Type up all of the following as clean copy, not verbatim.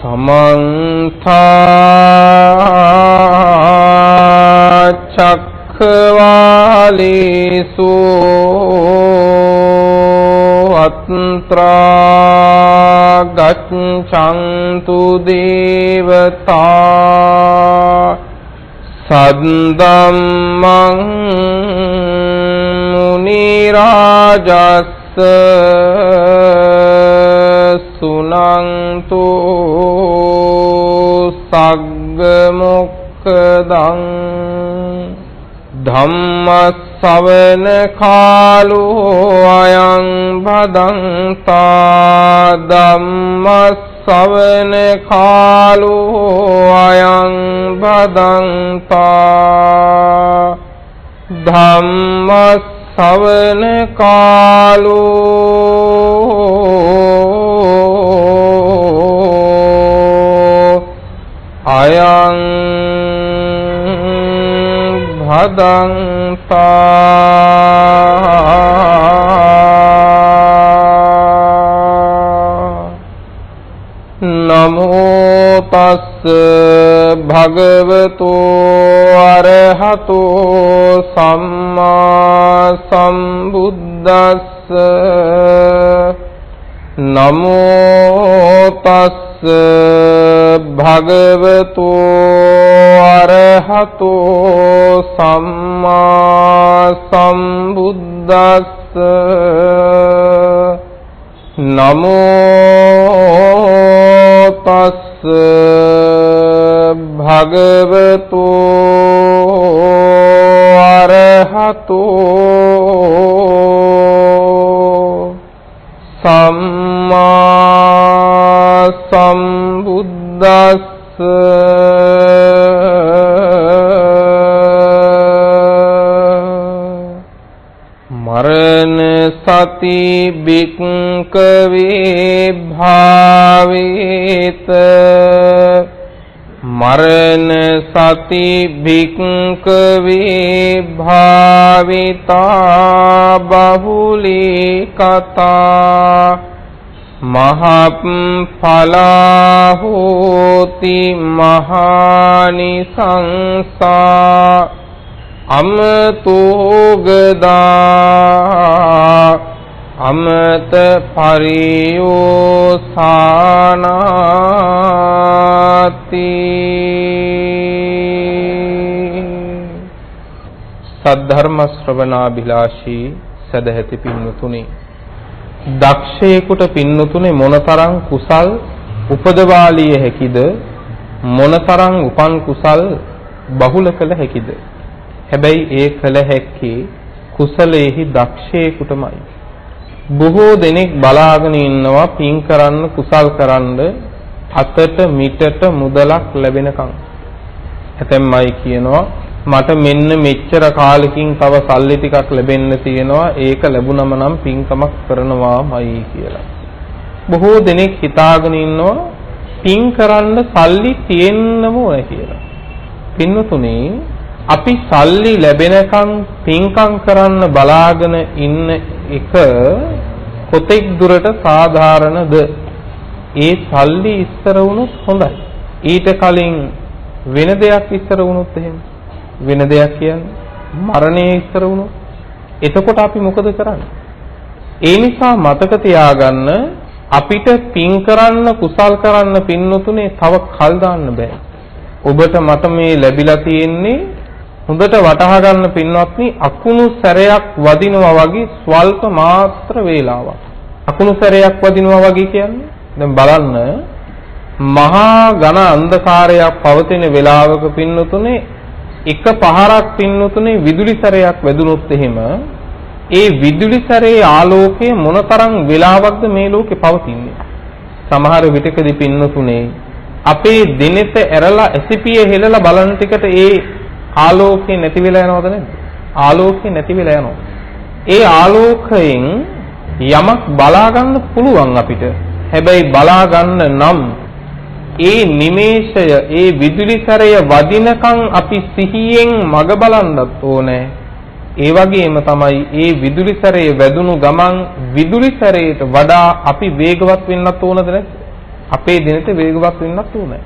समन्ता चक्रवालेषु अत्रा गच्छन्तु देवता सद्दम्मं मुनिराजस्य सुनन्तु सग्गमुक्तं धम्मश्रवण कालो अयं भदन्ता धम्मश्रवण कालो अयं भदन्ता धम्मश्रवण कालो अयं भदन्ता नमो तस्स भगवतो अरहतो सम्मा सम्बुद्धस्स नमो तस्स भगवतो अरहतो सम्मा सम्बुद्धस्स नमो तस्स भगवतो अरहतो सम्मा सम्बुद्धस्स मरण सति भिक्खवे भावेत मरण सति भिक्खवे भाविता बहुली कथा महत्फला होति महानिसंसा अमतो गदा अमत पर्योसानाति सद्धर्म श्रवणाभिलाषी सदहति पिन्नुතුනි දක්ෂයෙකුට පින්නතුනේ මොනතරම් කුසල් උපදවාලිය හැකිද මොනතරම් උපන් කුසල් බහුල කළ හැකිද හැබැයි ඒ කළ හැක්කේ කුසලයේහි දක්ෂයෙකුටමයි බොහෝ දෙනෙක් බලාගෙන ඉන්නවා පින් කරන්න කුසල් කරන්න අතට මිටට මුදලක් ලැබෙනකම් ඇතැම්මයි කියනවා මට මෙන්න මෙච්චර කාලෙකින් තව සල්ලි ටිකක් ලැබෙන්න තියෙනවා ඒක ලැබුණම නම් පින්කමක් කරනවාමයි කියලා. බොහෝ දෙනෙක් හිතාගෙන ඉන්නවා පින් කරන්න සල්ලි තියෙන්නම ඕන කියලා. පින්වතුනි අපි සල්ලි ලැබෙනකන් පින්කම් කරන්න බලාගෙන ඉන්න එක කොතෙක් දුරට සාධාරණද? ඒ සල්ලි ඉස්සර වුණොත් හොඳයි. ඊට කලින් වෙන දෙයක් ඉස්සර වුණොත් එහෙම වෙන දෙයක් කියන්නේ මරණය ඉස්සර වුණොත් එතකොට අපි මොකද කරන්නේ? ඒ නිසා මතක තියාගන්න අපිට පින් කරන්න කුසල් කරන්න පින්නතුනේ තව කල් දාන්න බෑ. ඔබට මට මේ ලැබිලා තියෙන්නේ හොඳට වටහා ගන්න පින්වත්නි අකුණු සැරයක් වදිනවා වගේ ස්වල්ප මාත්‍ර වේලාවක්. අකුණු සැරයක් වදිනවා වගේ කියන්නේ දැන් බලන්න මහා ඝන අන්ධකාරයක් පවතින වෙලාවක පින්නතුනේ එක පහරක් පින්නතුනේ විදුලි සැරයක් වැදුනොත් එහෙම ඒ විදුලි සැරේ ආලෝකය මොනතරම් වෙලාවක්ද මේ ලෝකේ පවතින්නේ සමහර විටකදී පින්නතුනේ අපේ දිනෙත ඇරලා ඇසිපිය හෙලලා බලන ටිකට ඒ ආලෝකය නැති වෙලා යනවද නැද්ද ආලෝකය නැති වෙලා යනවා ඒ ආලෝකයෙන් යමක් බලා ගන්න පුළුවන් අපිට හැබැයි බලා ගන්න නම් ඒ නිමේෂය ඒ විදුලි සැරය වදිනකන් අපි සිහියෙන් මග බලන්නත් ඕනේ ඒ වගේම තමයි ඒ විදුලි සැරේ වැදුණු ගමන් විදුලි සැරේට වඩා අපි වේගවත් වෙන්නත් ඕනද නැද්ද? අපේ දිනට වේගවත් වෙන්නත් ඕනේ.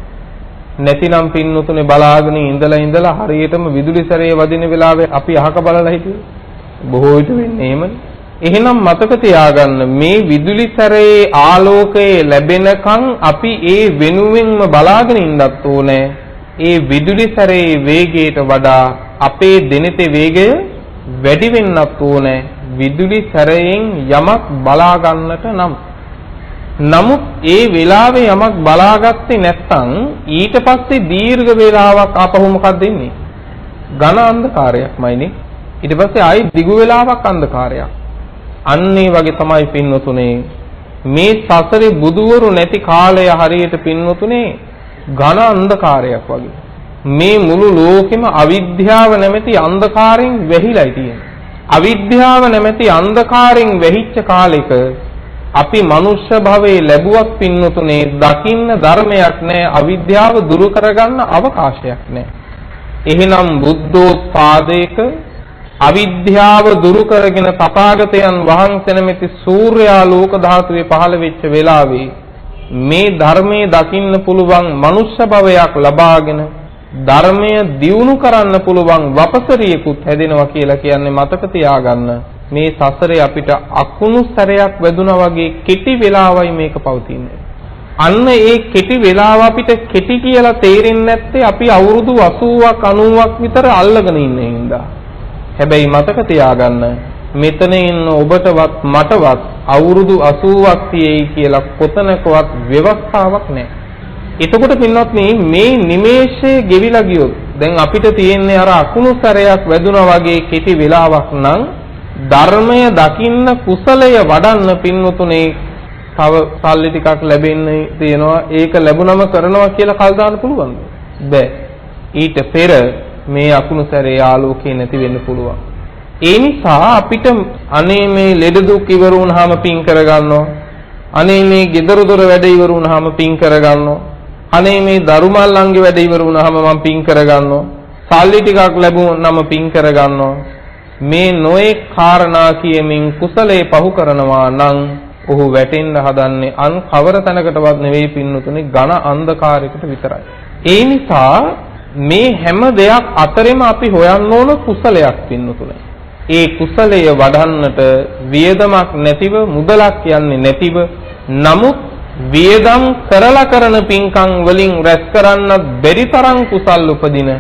නැතිනම් පින්නතුනේ බලාගෙන ඉඳලා හරියටම විදුලි සැරේ වදින වෙලාවේ අපි අහක බලලා හිටියේ. බොහෝ විට වෙන්නේ එහෙමනේ. එහෙනම් මතක තියාගන්න මේ විදුලි සැරේ ආලෝකයේ ලැබෙනකන් අපි ඒ වෙනුවෙන්ම බලාගෙන ඉන්නත් ඕනේ. ඒ විදුලි සැරේ වේගයට වඩා අපේ දිනතේ වේගය වැඩි වෙන්නත් ඕනේ. විදුලි සැරයෙන් යමක් බලා ගන්නට නම්. නමුත් ඒ වෙලාවේ යමක් බලාගත්තේ නැත්නම් ඊට පස්සේ දීර්ඝ වේලාවක් ආපහු මොකක්ද වෙන්නේ? ඝන අන්ධකාරයක්මයිනේ. ඊට පස්සේ ආයි දිගු වේලාවක් අන්ධකාරයක්. අන්න ඒ වගේ තමයි පින්වතුනේ මේ සසරේ බුදුවරු නැති කාලය හරියට පින්වතුනේ ඝන අන්ධකාරයක් වගේ. මේ මුළු ලෝකෙම අවිද්‍යාව නැමැති අන්ධකාරයෙන් වැහිලා තියෙනවා. අවිද්‍යාව නැමැති අන්ධකාරයෙන් වැහිච්ච කාලෙක අපි මනුෂ්‍ය භවයේ ලැබුවක් පින්වතුනේ දකින්න ධර්මයක් නැහැ. අවිද්‍යාව දුරු කරගන්න අවකාශයක් නැහැ. එහෙනම් බුද්ධෝත්පාදයක අවිද්‍යාව දුරු කරගෙන තථාගතයන් වහන්සේ නැමැති සූර්යා ලෝක ධාතුවේ පහළ වෙච්ච වෙලාවේ මේ ධර්මයේ දකින්න පුළුවන් මනුෂ්‍ය භවයක් ලබාගෙන ධර්මය දියුණු කරන්න පුළුවන් වපසරියෙකුත් හැදෙනවා කියලා කියන්නේ මතක තියාගන්න. මේ සසරේ අපිට අකුණු සැරයක් වැදුනා වගේ කෙටි වෙලාවයි මේක පවතින්නේ. අන්න ඒ කෙටි වෙලාව අපිට කෙටි කියලා තේරෙන්නේ නැත්තේ අපි අවුරුදු 80ක් 90ක් විතර අල්ලගෙන ඉන්න හින්දා. හැබැයි මතක තියාගන්න මෙතන ඉන්න ඔබටවත් මටවත් අවුරුදු 80ක් තියෙයි කියලා කොතනකවත් ව්‍යවස්ථාවක් නැහැ. එතකොට පින්වත්නි මේ නිමේෂයේ ගෙවිලා ගියොත් දැන් අපිට තියෙන්නේ අර අකුණු සැරයක් වැදුනා වගේ කෙටි වෙලාවක් නම් ධර්මය දකින්න කුසලය වඩන්න පින්වතුනේ තව සල්ලි ටිකක් ලැබෙන්නේ තියෙනවා ඒක ලැබුණම කරනවා කියලා කල් දාන්න පුළුවන්ද? බෑ. ඊට පෙර මේ අකුණු සැරේ ආලෝකේ නැති වෙන්න පුළුවන්. ඒ නිසා අපිට අනේ මේ ලෙඩ දුක් ඉවර වුණාම පින් කරගන්නවා. අනේ මේ gedara dora වැඩ ඉවර වුණාම පින් කරගන්නවා. අනේ මේ දරුමල්ලන්ගේ වැඩ ඉවර වුණාම මම පින් කරගන්නවා. සල්ලි ටිකක් ලැබුණාම පින් කරගන්නවා. මේ නොයේ කාරණා කියමින් කුසලයේ පහු කරනවා නම් ඔහු වැටෙන්න හදන්නේ අන් කවර තැනකටවත් නෙවෙයි පින්නතුනේ ඝන අන්ධකාරයකට විතරයි. ඒ නිසා මේ හැම දෙයක් අතරෙම අපි හොයන්න ඕන කුසලයක් පින්නතුනේ. ඒ කුසලය වඩන්නට වියදමක් නැතිව මුදලක් යන්නේ නැතිව නමුත් වියදම් කරලා කරන පින්කම් වලින් රැස් කරන්නත් බැරි තරම් කුසල් උපදින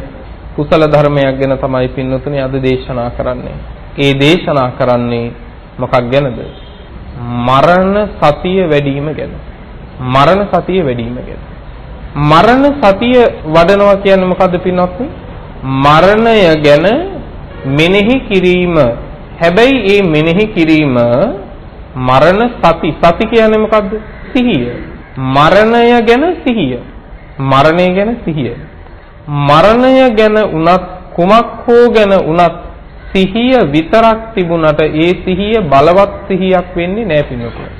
කුසල ධර්මයක් ගැන තමයි පින්නතුනේ අද දේශනා කරන්නේ. ඒ දේශනා කරන්නේ මොකක් ගැනද? මරණ සතිය වැඩිම ගැන. මරණ සතිය වැඩිම ගැන. මරණ සතිය වඩනවා කියන්නේ මොකද්ද පින්වත්නි? මරණය ගැන මෙනෙහි කිරීම. හැබැයි ඒ මෙනෙහි කිරීම මරණ සති කියන්නේ මොකද්ද? සිහිය. මරණය ගැන සිහිය. මරණය ගැන සිහිය. මරණය ගැන උනත් කුමක් හෝ ගැන උනත් සිහිය විතරක් තිබුණට ඒ සිහිය බලවත් සිහියක් වෙන්නේ නැහැ පින්වතුනි.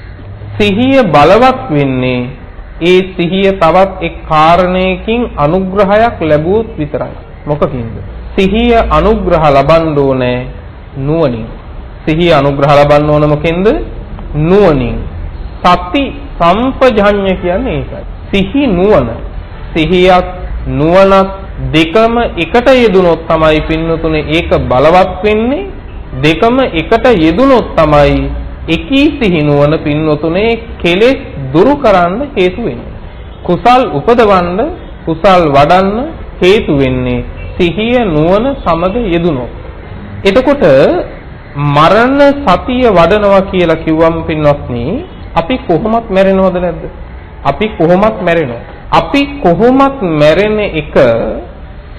සිහිය බලවත් වෙන්නේ ඒ සිහිය තවත් එක් කාරණයකින් අනුග්‍රහයක් ලැබුවොත් විතරයි. මොකකින්ද? සිහිය අනුග්‍රහ ලබන්න ඕනේ නුවණින්. සිහිය අනුග්‍රහ ලබන්න ඕන මොකෙන්ද? නුවණින්. සති සම්පජඤ්ඤ කියන්නේ ඒකයි. සිහි නුවණ. සිහියත් නුවණත් දෙකම එකට යෙදුනොත් තමයි පින්නතුනේ ඒක බලවත් වෙන්නේ. දෙකම එකට යෙදුනොත් තමයි එකී සිහි නුවණ පින්නතුනේ කෙලෙස් දුරු කරන්න හේතු වෙන්නේ. කුසල් උපදවන්න කුසල් වඩන්න හේතු වෙන්නේ සිහිය නුවණ සමග යෙදුනොත්. එතකොට මරණ සතිය වඩනවා කියලා කිව්වම පින්වත්නි අපි කොහොමත් මැරෙනවද නැද්ද? අපි කොහොමත් මැරෙනවා. අපි කොහොමත් මැරෙන එක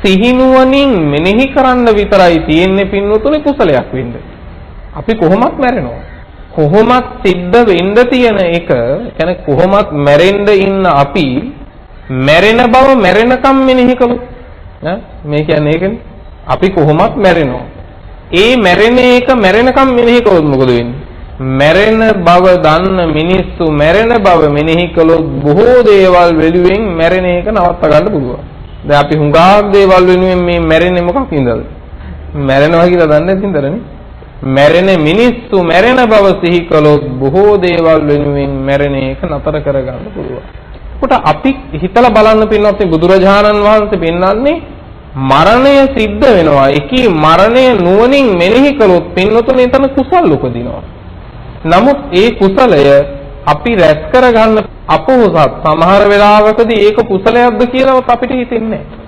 සිහිනුවණින් මෙනෙහි කරන්න විතරයි තියෙන්නේ පින්වතුනි කුසලයක් වෙන්න. අපි කොහොමත් මැරෙනවා. කොහොමත් සිද්ධ වෙන්න තියෙන එක කියන්නේ කොහොමත් මැරෙන්න ඉන්න අපි මැරෙන බව මැරෙනකම් මෙනෙහි කළොත් මේ කියන්නේ ඒකනේ. අපි කොහොමත් මැරෙනවා. ඒ මැරෙන එක මැරෙනකම් මෙනෙහි කළොත් මොකද වෙන්නේ? මැරෙන බව දන්න මිනිස්සු මැරෙන බව මෙනෙහි කළොත් බොහෝ දේවල් වෙනුවෙන් මැරෙන එක නවත්ත ගන්න පුළුවන්. දැන් අපි හුඟක් දේවල් වෙනුවෙන් මේ මැරෙන්නේ මොකක් හින්දාද? මැරෙනවා කියලා දන්නේ නැති හින්දානේ. මැරෙන මිනිස්සු මැරෙන බව සිහි කළොත් බොහෝ දේවල් වෙනුවෙන් මැරෙන එක නතර කර ගන්න පුළුවන්. කොට අපි හිතලා බලන්න පින්නත් බුදුරජාණන් වහන්සේ පෙන්වන්නේ මරණය සිද්ධ වෙනවා. ඒකී මරණය නුවණින් මෙනෙහි කළොත් පින්නතුනේ එතන කුසල් උපදිනවා. නමුත් ඒ කුසලය අපි රැස් කරගන්න අපොහොසත් සමහර වෙලාවකදී ඒක කුසලයක්ද කියලාවත් අපිට හිතෙන්නේ නැහැ.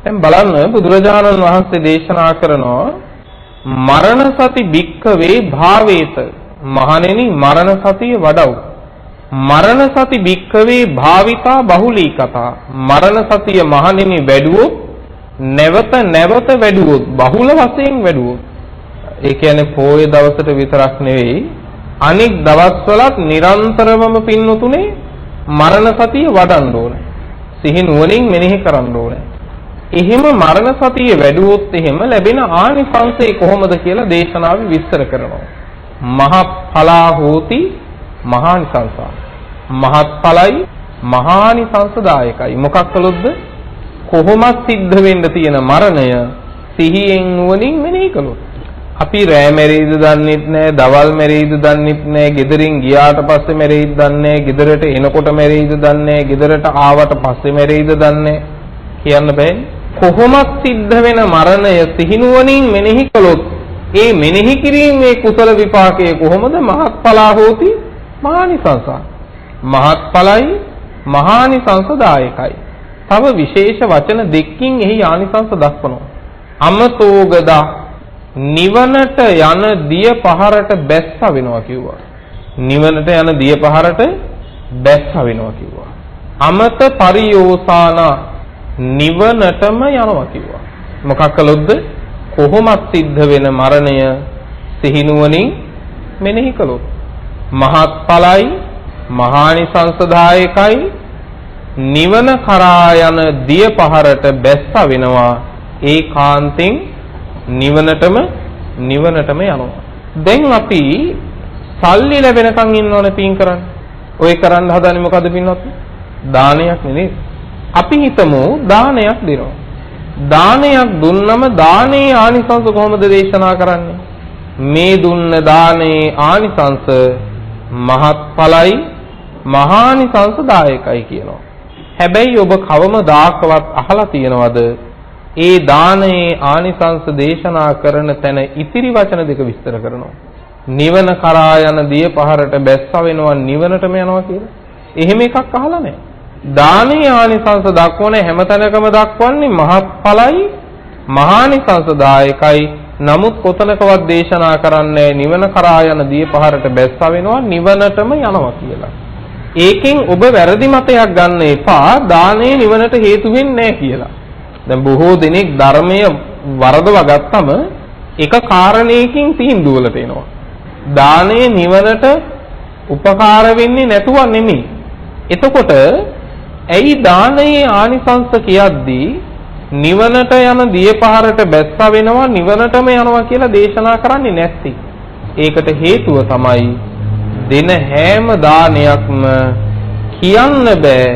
දැන් බලන්න බුදුරජාණන් වහන්සේ දේශනා කරනවා මරණ සති භික්ඛවේ භාවේත මහණෙනි මරණ සතිය වඩව්. මරණ සති භික්ඛවේ භාවිතා බහුලී කතා මරණ සතිය මහණෙනි වැඩුවොත් නැවත නැවත වැඩුවොත් බහුල වශයෙන් වැඩුවොත් ඒ කියන්නේ පොය දවසට විතරක් නෙවෙයි අනෙක් දවස්වලත් නිරන්තරවම පින්නතුනේ මරණ සතිය වඩන්න ඕනේ. සිහි නුවණින් මෙනෙහි කරන්න ඕනේ. එහෙම මරණ සතිය වැඩුවොත් එහෙම ලැබෙන ආනිසංසය කොහොමද කියලා දේශනාවේ විස්තර කරනවා. මහඵලා හෝති මහානිසංසා. මහත්ඵලයි මහානිසංසදායකයි. මොකක් කළොත්ද? කොහොමද සිද්ධ වෙන්න තියෙන මරණය සිහියෙන් නුවණින් මෙනෙහි කළොත්. අපි රෑ මෙරෙයිද දන්නෙත් නෑ, දවල් මෙරෙයිද දන්නෙත් නෑ, ගෙදරින් ගියාට පස්සේ මෙරෙයිද දන්නේ නෑ, ගෙදරට එනකොට මෙරෙයිද දන්නේ නෑ, ගෙදරට ආවට පස්සේ මෙරෙයිද දන්නේ කියන්න බෑ. කොහොමද සිද්ධ වෙන මරණය සිහිනුවණින් මෙනෙහි කළොත් ඒ මෙනෙහි කිරීමේ කුසල විපාකයේ කොහොමද? මහත්ඵලා හෝති මහානිසංසා. මහත්ඵලයි මහානිසංසදායකයි. තව විශේෂ වචන දෙකකින් එහි ආනිසංස දක්වනවා. අමතෝගදා නිවනට යන දිය පහරට බැස්ස වෙනවා කිව්වා. නිවනට යන දිය පහරට බැස්ස වෙනවා කිව්වා. අමත පරියෝසාන නිවනටම යනවා කිව්වා. මොකක් කළොත්ද? කොහොමද සිද්ධ වෙන මරණය සිහිනුවණින් මෙනෙහි කළොත්. මහත්ඵලයි මහානිසංසදායකයි නිවන කරා යන දිය පහරට බැස්ස වෙනවා. ඒකාන්තෙන් නිවනටම යනවා. දැන් අපි සල්ලි ලැබෙනකන් ඉන්නවනේ පින් කරන්න. ඔය කරන්න හදන්නේ මොකද පින්වත්? දානයක් නෙවෙයි. අපි හිතමු දානයක් දෙනවා. දානයක් දුන්නම දානේ ආනිසංස කොහොමද දේශනා කරන්නේ? මේ දුන්න දානේ ආනිසංස මහත්ඵලයි මහානිසංසදායකයි කියනවා. හැබැයි ඔබ කවමදාකවත් අහලා තියෙනවද ඒ දානයේ ආනිසංස දේශනා කරන තැන ඉතිරි වචන දෙක විස්තර කරනවා? නිවන කරා යන දිය පහරට බැස්ස වෙනවා නිවනටම යනවා කියලා. එහෙම එකක් අහලා නැහැ. දානයේ ආනිසංස දක්වන හැමතැනකම දක්වන්නේ මහත්ඵලයි මහානිසංසදායකයි. නමුත් කොතනකවත් දේශනා කරන්නේ නිවන කරා යන දිය පහරට බැස්ස වෙනවා නිවනටම යනවා කියලා. ඒකෙන් ඔබ වැරදි මතයක් ගන්න එපා දානයේ නිවනට හේතු වෙන්නේ නැහැ කියලා. දැන් බොහෝ දෙනෙක් ධර්මය වරදවා ගත්තම එක කාරණයකින් තීන්දුවලට එනවා. දානය නිවනට උපකාර වෙන්නේ නැතුව නෙමෙයි. එතකොට ඇයි දානයේ ආනිසංස කියද්දී නිවනට යන දිය පහරට බැස්ස වෙනවා නිවනටම යනවා කියලා දේශනා කරන්නේ නැත්තේ? ඒකට හේතුව තමයි දෙන හැම දානයක්ම කියන්න බෑ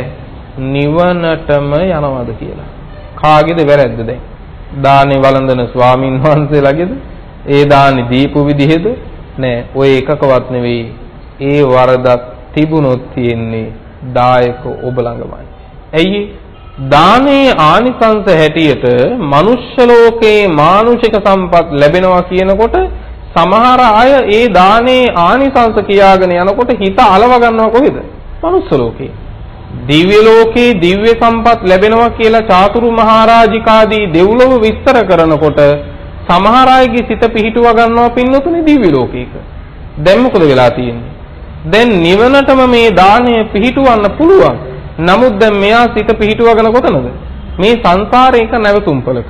නිවනටම යනවාද කියලා. කාගේද වැරද්ද දැන්? දානේ වළඳන ස්වාමින් වහන්සේලාගේද? ඒ දානේ දීපු විදිහද? නෑ, ඔය එකකවත් නෙවෙයි. ඒ වරදක් තිබුණොත් තියෙන්නේ දායක ඔබ ළඟමයි. ඇයි? දානේ ආනිසංස හැටියට මනුෂ්‍ය ලෝකේ මානුෂික සම්පත් ලැබෙනවා කියනකොට සමහර අය ඒ දානේ ආනිසංස කියාගෙන යනකොට හිත අලව ගන්නවා කොහෙද? මනුෂ්‍ය ලෝකේ. දිව්‍ය ලෝකේ දිව්‍ය සම්පත් ලැබෙනවා කියලා චාතුරු මහරජිකාදී දෙව්ලොව විස්තර කරනකොට සමහර අයගේ සිත පිහිටුව ගන්නවා පින්නතුනේ දිව්‍ය ලෝකයක. දැන් මොකද වෙලා තියෙන්නේ? දැන් නිවනටම මේ දාණය පිහිටුවන්න පුළුවන්. නමුත් දැන් මෙයා සිත පිහිටුවගෙන කොතනද? මේ සංසාරේක නැවතුම්පලක.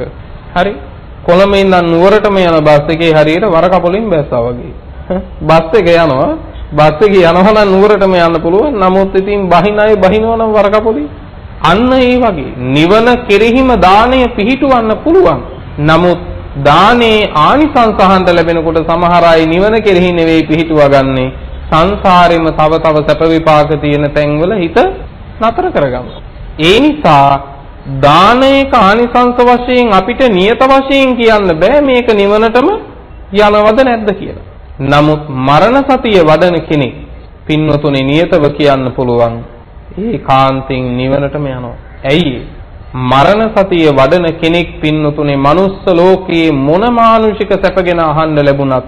හරි? කොළඹින් ඉඳන් නුවරටම යන බස් එකේ හරියට වර කපලින් බැස්සා වගේ. බස් එක යනවා. බස් එකේ යනවා නම් නුවරටම යන්න පුළුවන්. නමුත් ඉතින් බහින අය බහිනවා නම් වර කපලින්. අන්න ඒ වගේ නිවන කෙරෙහිම දාණය පිහිටුවන්න පුළුවන්. නමුත් දානේ ආනිසංස අහන්න ලැබෙනකොට සමහර අය නිවන කෙරෙහි නෙවෙයි පිහිටුවා ගන්නෙ සංසාරෙම තව සැප විපාක තියෙන තැන්වල හිත නතර කරගන්නවා. ඒ නිසා දානයක ආනිසංස වශයෙන් අපිට නියත වශයෙන් කියන්න බෑ මේක නිවනටම යනවද නැද්ද කියලා. නමුත් මරණ සතිය වඩන කෙනෙක් පින්වතුනි නියතව කියන්න පුළුවන් ඒකාන්තයෙන් නිවනටම යනවා. ඇයි? මරණ සතිය වඩන කෙනෙක් පින්නතුනේ මනුස්ස ලෝකයේ මොන මානුෂික සැපගෙන අහන්න ලැබුණත්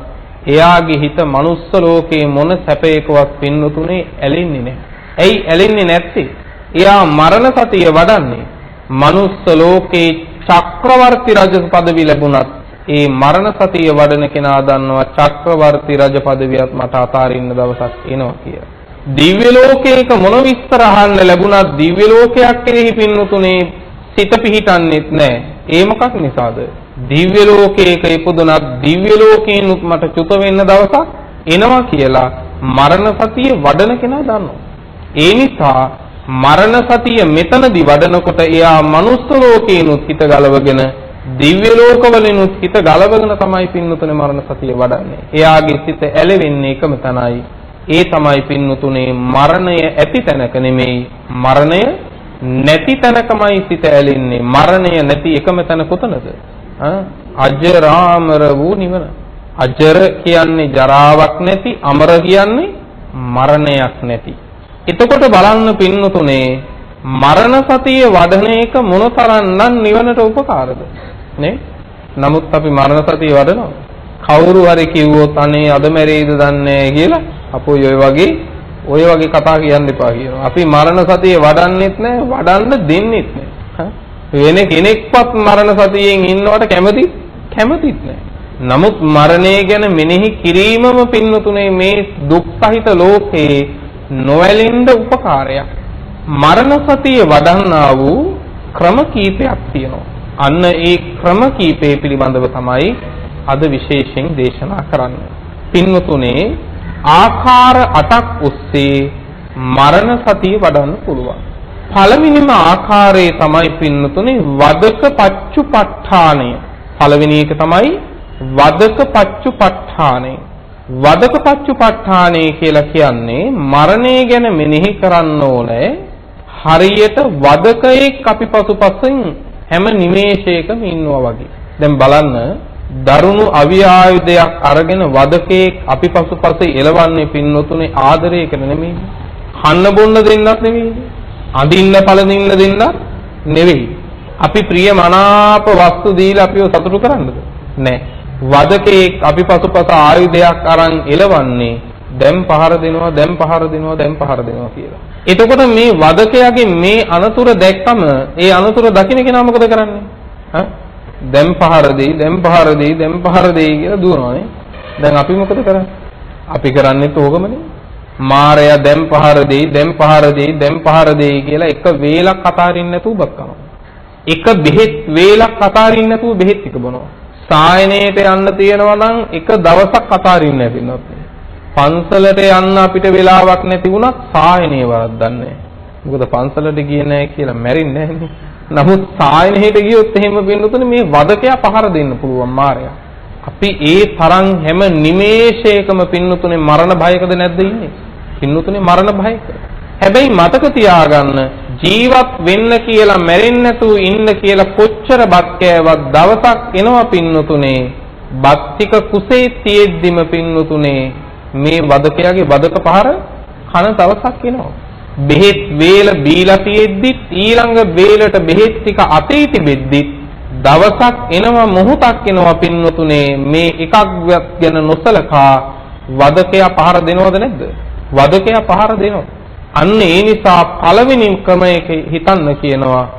එයාගේ හිත මනුස්ස ලෝකයේ මොන සැපයකවත් පින්නතුනේ ඇලෙන්නේ නැහැ. ඇයි ඇලෙන්නේ නැත්තේ? එයා මරණ සතිය වඩන්නේ මනුස්ස ලෝකේ චක්‍රවර්ති රජ පදවි ලැබුණත් ඒ මරණ සතිය වඩන කෙනා දන්නවා චක්‍රවර්ති රජ පදවියත් මට අතාරින්න දවසක් එනවා කියලා. දිව්‍ය ලෝකයක මොන විස්තර අහන්න ලැබුණත් දිව්‍ය ලෝකයක් කෙරෙහි පින්නතුනේ සිත පිහිටන්නේත් නැහැ. ඒ මොකක් නිසාද? දිව්‍ය ලෝකයක ඉපදුනත් දිව්‍ය ලෝකේනුත් මට චුත වෙන්න දවසක් එනවා කියලා මරණ සතිය වඩන කෙනා දන්නවා. ඒ නිසා මරණ සතිය මෙතනදී වඩනකොට එයා මනුස්ස ලෝකේනුත් හිත ගලවගෙන දිව්‍ය ලෝකවලිනුත් හිත ගලවගෙන තමයි පින්නතුනේ මරණ සතිය වඩන්නේ. එයාගේ සිත ඇලෙන්නේ එකම තැනයි. ඒ තමයි පින්නතුනේ මරණය ඇති තැනක නෙමෙයි මරණය නැති තැනකමයි සිත ඇලෙන්නේ. මරණය නැති එකම තැන කොතනද? අජරාමර වූ නිවන. අජර කියන්නේ ජරාවක් නැති, අමර කියන්නේ මරණයක් නැති. එතකොට බලන්න පින්නතුනේ මරණ සතිය වඩන එක මොනතරම්නම් නිවනට උපකාරද නේ? නමුත් අපි මරණ සතිය වඩනවා. කවුරු හරි කිව්වොත් අනේ අද මැරෙයිද දන්නේ කියලා අපෝයි ඔය වගේ කතා කියන්න එපා කියනවා. අපි මරණ සතිය වඩන්නෙත් නැහැ, වඩන්න දෙන්නෙත් නැහැ. වෙන කෙනෙක්වත් මරණ සතියෙන් ඉන්නවට කැමතිත් නැහැ. නමුත් මරණය ගැන මෙනෙහි කිරීමම පින්නතුනේ මේ දුක් සහිත ලෝකේ නොඇලෙන්න උපකාරයක්. මරණ සතිය වඩන්නා වූ ක්‍රම කීපයක් තියෙනවා. අන්න ඒ ක්‍රම කීපය පිළිබඳව තමයි අද විශේෂයෙන් දේශනා කරන්නේ. පින්වතුනේ ආකාර 8ක් ඔස්සේ මරණ සතිය වඩන්න පුළුවන්. පළවෙනිම ආකාරය තමයි පින්වතුනේ වදක පච්චුපට්ඨානය. පළවෙනි එක තමයි වදක පච්චුපට්ඨානය. වදක පච්චුපට්ඨානය කියලා කියන්නේ මරණය ගැන මෙනෙහි කරන්න ඕනේ හරියට වදකයෙක් අපි පසුපසින් හැම නිමේෂයකම ඉන්නවා වගේ. දැන් බලන්න දරුණු අවිආයුධයක් අරගෙන වදකයෙක් අපි පසුපස එලවන්නේ පින්නතුනේ ආදරයකට නෙමෙයි. කන්න බොන්න දෙන්නත් නෙමෙයි. අඳින්න පළඳින්න දෙන්නත් නෙවෙයි. අපි ප්‍රියමනාප වස්තු දීලා අපිව සතුටු කරන්නද? නෑ. වදකයෙක් අපි පසුපස ආයුධයක් අරන් එලවන්නේ දැන් පහර දෙනවා කියලා. එතකොට මේ වදකයාගේ මේ අනතුර දැක්කම ඒ අනතුර දකින්න කෙනා මොකද කරන්නේ? දැන් පහර දෙයි කියලා දුවනවානේ. දැන් අපි මොකද කරන්නේ? අපි කරන්නේත් ඕකමනේ. මාරයා දැන් පහර දෙයි කියලා එක වේලක් අතාරින්න නැතුව බත් කනවා. එක බෙහෙත් වේලක් අතාරින්න නැතුව බෙහෙත් ටික බොනවා. සායනයට යන්න තියෙනවා නම් එක දවසක් අතාරින්න නැතිනොත්. පන්සලට යන්න අපිට වෙලාවක් නැති වුණත් සායනය වරද්දන්නේ. මොකද පන්සලට ගියේ නැහැ කියලා මැරෙන්නේ නැහැනේ. නමුත් සායනයට ගියොත් එහෙම වෙන්නතුනේ මේ වදකයා පහර දෙන්න පුළුවන් මාරයා. අපි ඒ තරම් හැම නිමේෂයකම පින්නතුනේ මරණ භයකද නැද්ද ඉන්නේ? පින්නතුනේ මරණ භයක. හැබැයි මතක තියාගන්න ජීවත් වෙන්න කියලා මැරෙන්නේ නැතුව ඉන්න කියලා කොච්චර බත් කෑවත් දවසක් එනවා පින්නතුනේ බත් ටික කුසේ තියෙද්දිම පින්නතුනේ මේ වදකයාගේ වදක පහර කන දවසක් එනවා. බෙහෙත් වේල බීලා තියෙද්දි ඊළඟ වේලට බෙහෙත් ටික අතේ තිබෙද්දි දවසක් එනවා මොහොතක් එනවා පින්නතුනේ මේ එකක් ගැන නොසලකා වදකයා පහර දෙනවද නැද්ද? වදකයා පහර දෙනවා. අන්න ඒ නිසා පළවෙනි ක්‍රමයක හිතන්න කියනවා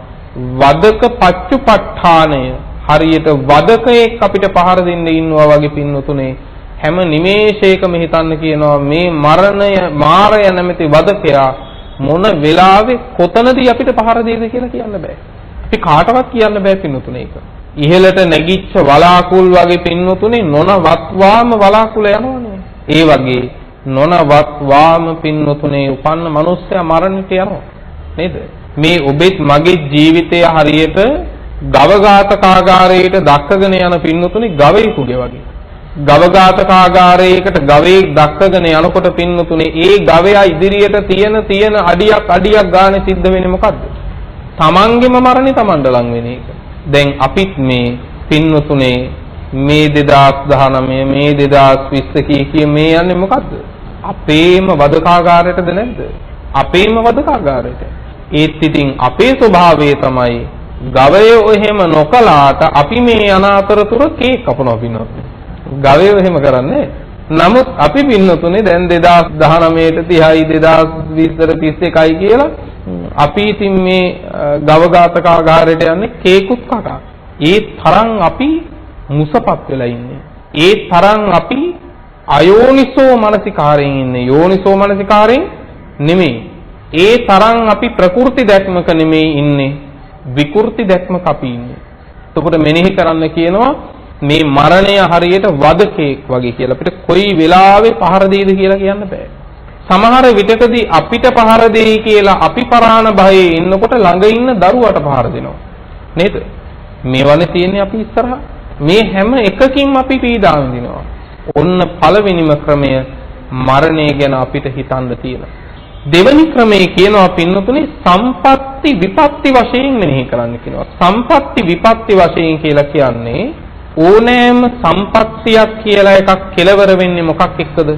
වදක පච්චුපට්ඨානය. හරියට වදකයෙක් අපිට පහර දෙන්න ඉන්නවා වගේ පින්නතුනේ හැම නිමේෂයකම හිතන්න කියනවා මේ මරණය මාරය නැමැති වදකයා මොන වෙලාවෙ කොතනදී අපිට පහර දෙයිද කියලා කියන්න බෑ. අපි කාටවත් කියන්න බෑ පින්නතුනේ ඒක. ඉහළට නැගිච්ච වලාකුල් වගේ පින්නතුනේ නොනවත්වාම වලාකුල යනවනේ. ඒ වගේ නොනවත්වාම පින්නතුනේ උපන්න මිනිස්සයා මරණයට යනවා. නේද? මේ ඔබෙත් මගේ ජීවිතය හරියට ගවඝාතකාගාරයට දක්කගෙන යන පින්නතුනේ ගවයෙකුගේ වගේ. ගවඝාතකාගාරයකට ගවයෙක් දක්කගෙන යනකොට පින්නතුනේ ඒ ගවයා ඉදිරියට තියෙන අඩියක් ගානේ සිද්ධ වෙන්නේ මොකද්ද? තමන්ගේම මරණේ තමන්ට ලං වෙන එක. දැන් අපිත් මේ පින්නතුනේ මේ 2019 මේ 2020 කිය මේ යන්නේ මොකද්ද? අපේම වදකාගාරයටද නැද්ද? අපේම වදකාගාරයට. ඒත් ඉතින් අපේ ස්වභාවය තමයි ගවයෝ එහෙම නොකලාට අපි මේ අනාතරතුර කේක් කපනවා පින්නත්. ගවයෝ එහෙම කරන්නේ. නමුත් අපි පින්නතුනේ දැන් 2019ට 30යි 2020ට 31යි කියලා අපි ඉතින් මේ ගව ඝාතකාගාරයට යන්නේ කේකුත් කකා. ඒ තරම් අපි මුසපත් වෙලා ඉන්නේ. ඒ තරම් අපි අයෝනිසෝ මනසිකාරයෙන් ඉන්නේ. යෝනිසෝ මනසිකාරයෙන් නෙමෙයි. ඒ තරම් අපි ප්‍රකෘති දැක්මක නෙමෙයි ඉන්නේ. විකෘති දැක්මක අපි ඉන්නේ. එතකොට මෙනෙහි කරන්න කියනවා මේ මරණය හරියට වදකෙක් වගේ කියලා. අපිට කොයි වෙලාවෙ පහර දෙයිද කියලා කියන්න බෑ. සමහර විටකදී අපිට පහර දෙයි කියලා අපි පරාණ භයේ ඉන්නකොට ළඟ ඉන්න දරුවට පහර දෙනවා. නේද? මේවනේ තියෙන්නේ අපි ඉස්සරහා. මේ හැම එකකින්ම අපි පීඩා විඳිනවා. ඔන්න පළවෙනිම ක්‍රමය මරණය ගැන අපිට හිතන්න තියෙනවා. දෙවෙනි ක්‍රමයේ කියනවා පින්නතුනේ සම්පatti විපatti වශයෙන් මෙනෙහි කරන්න කියනවා. සම්පatti විපatti වශයෙන් කියලා කියන්නේ ඕනෑම සම්පත්තියක් කියලා එකක් කෙලවර වෙන්නේ මොකක් එක්කද?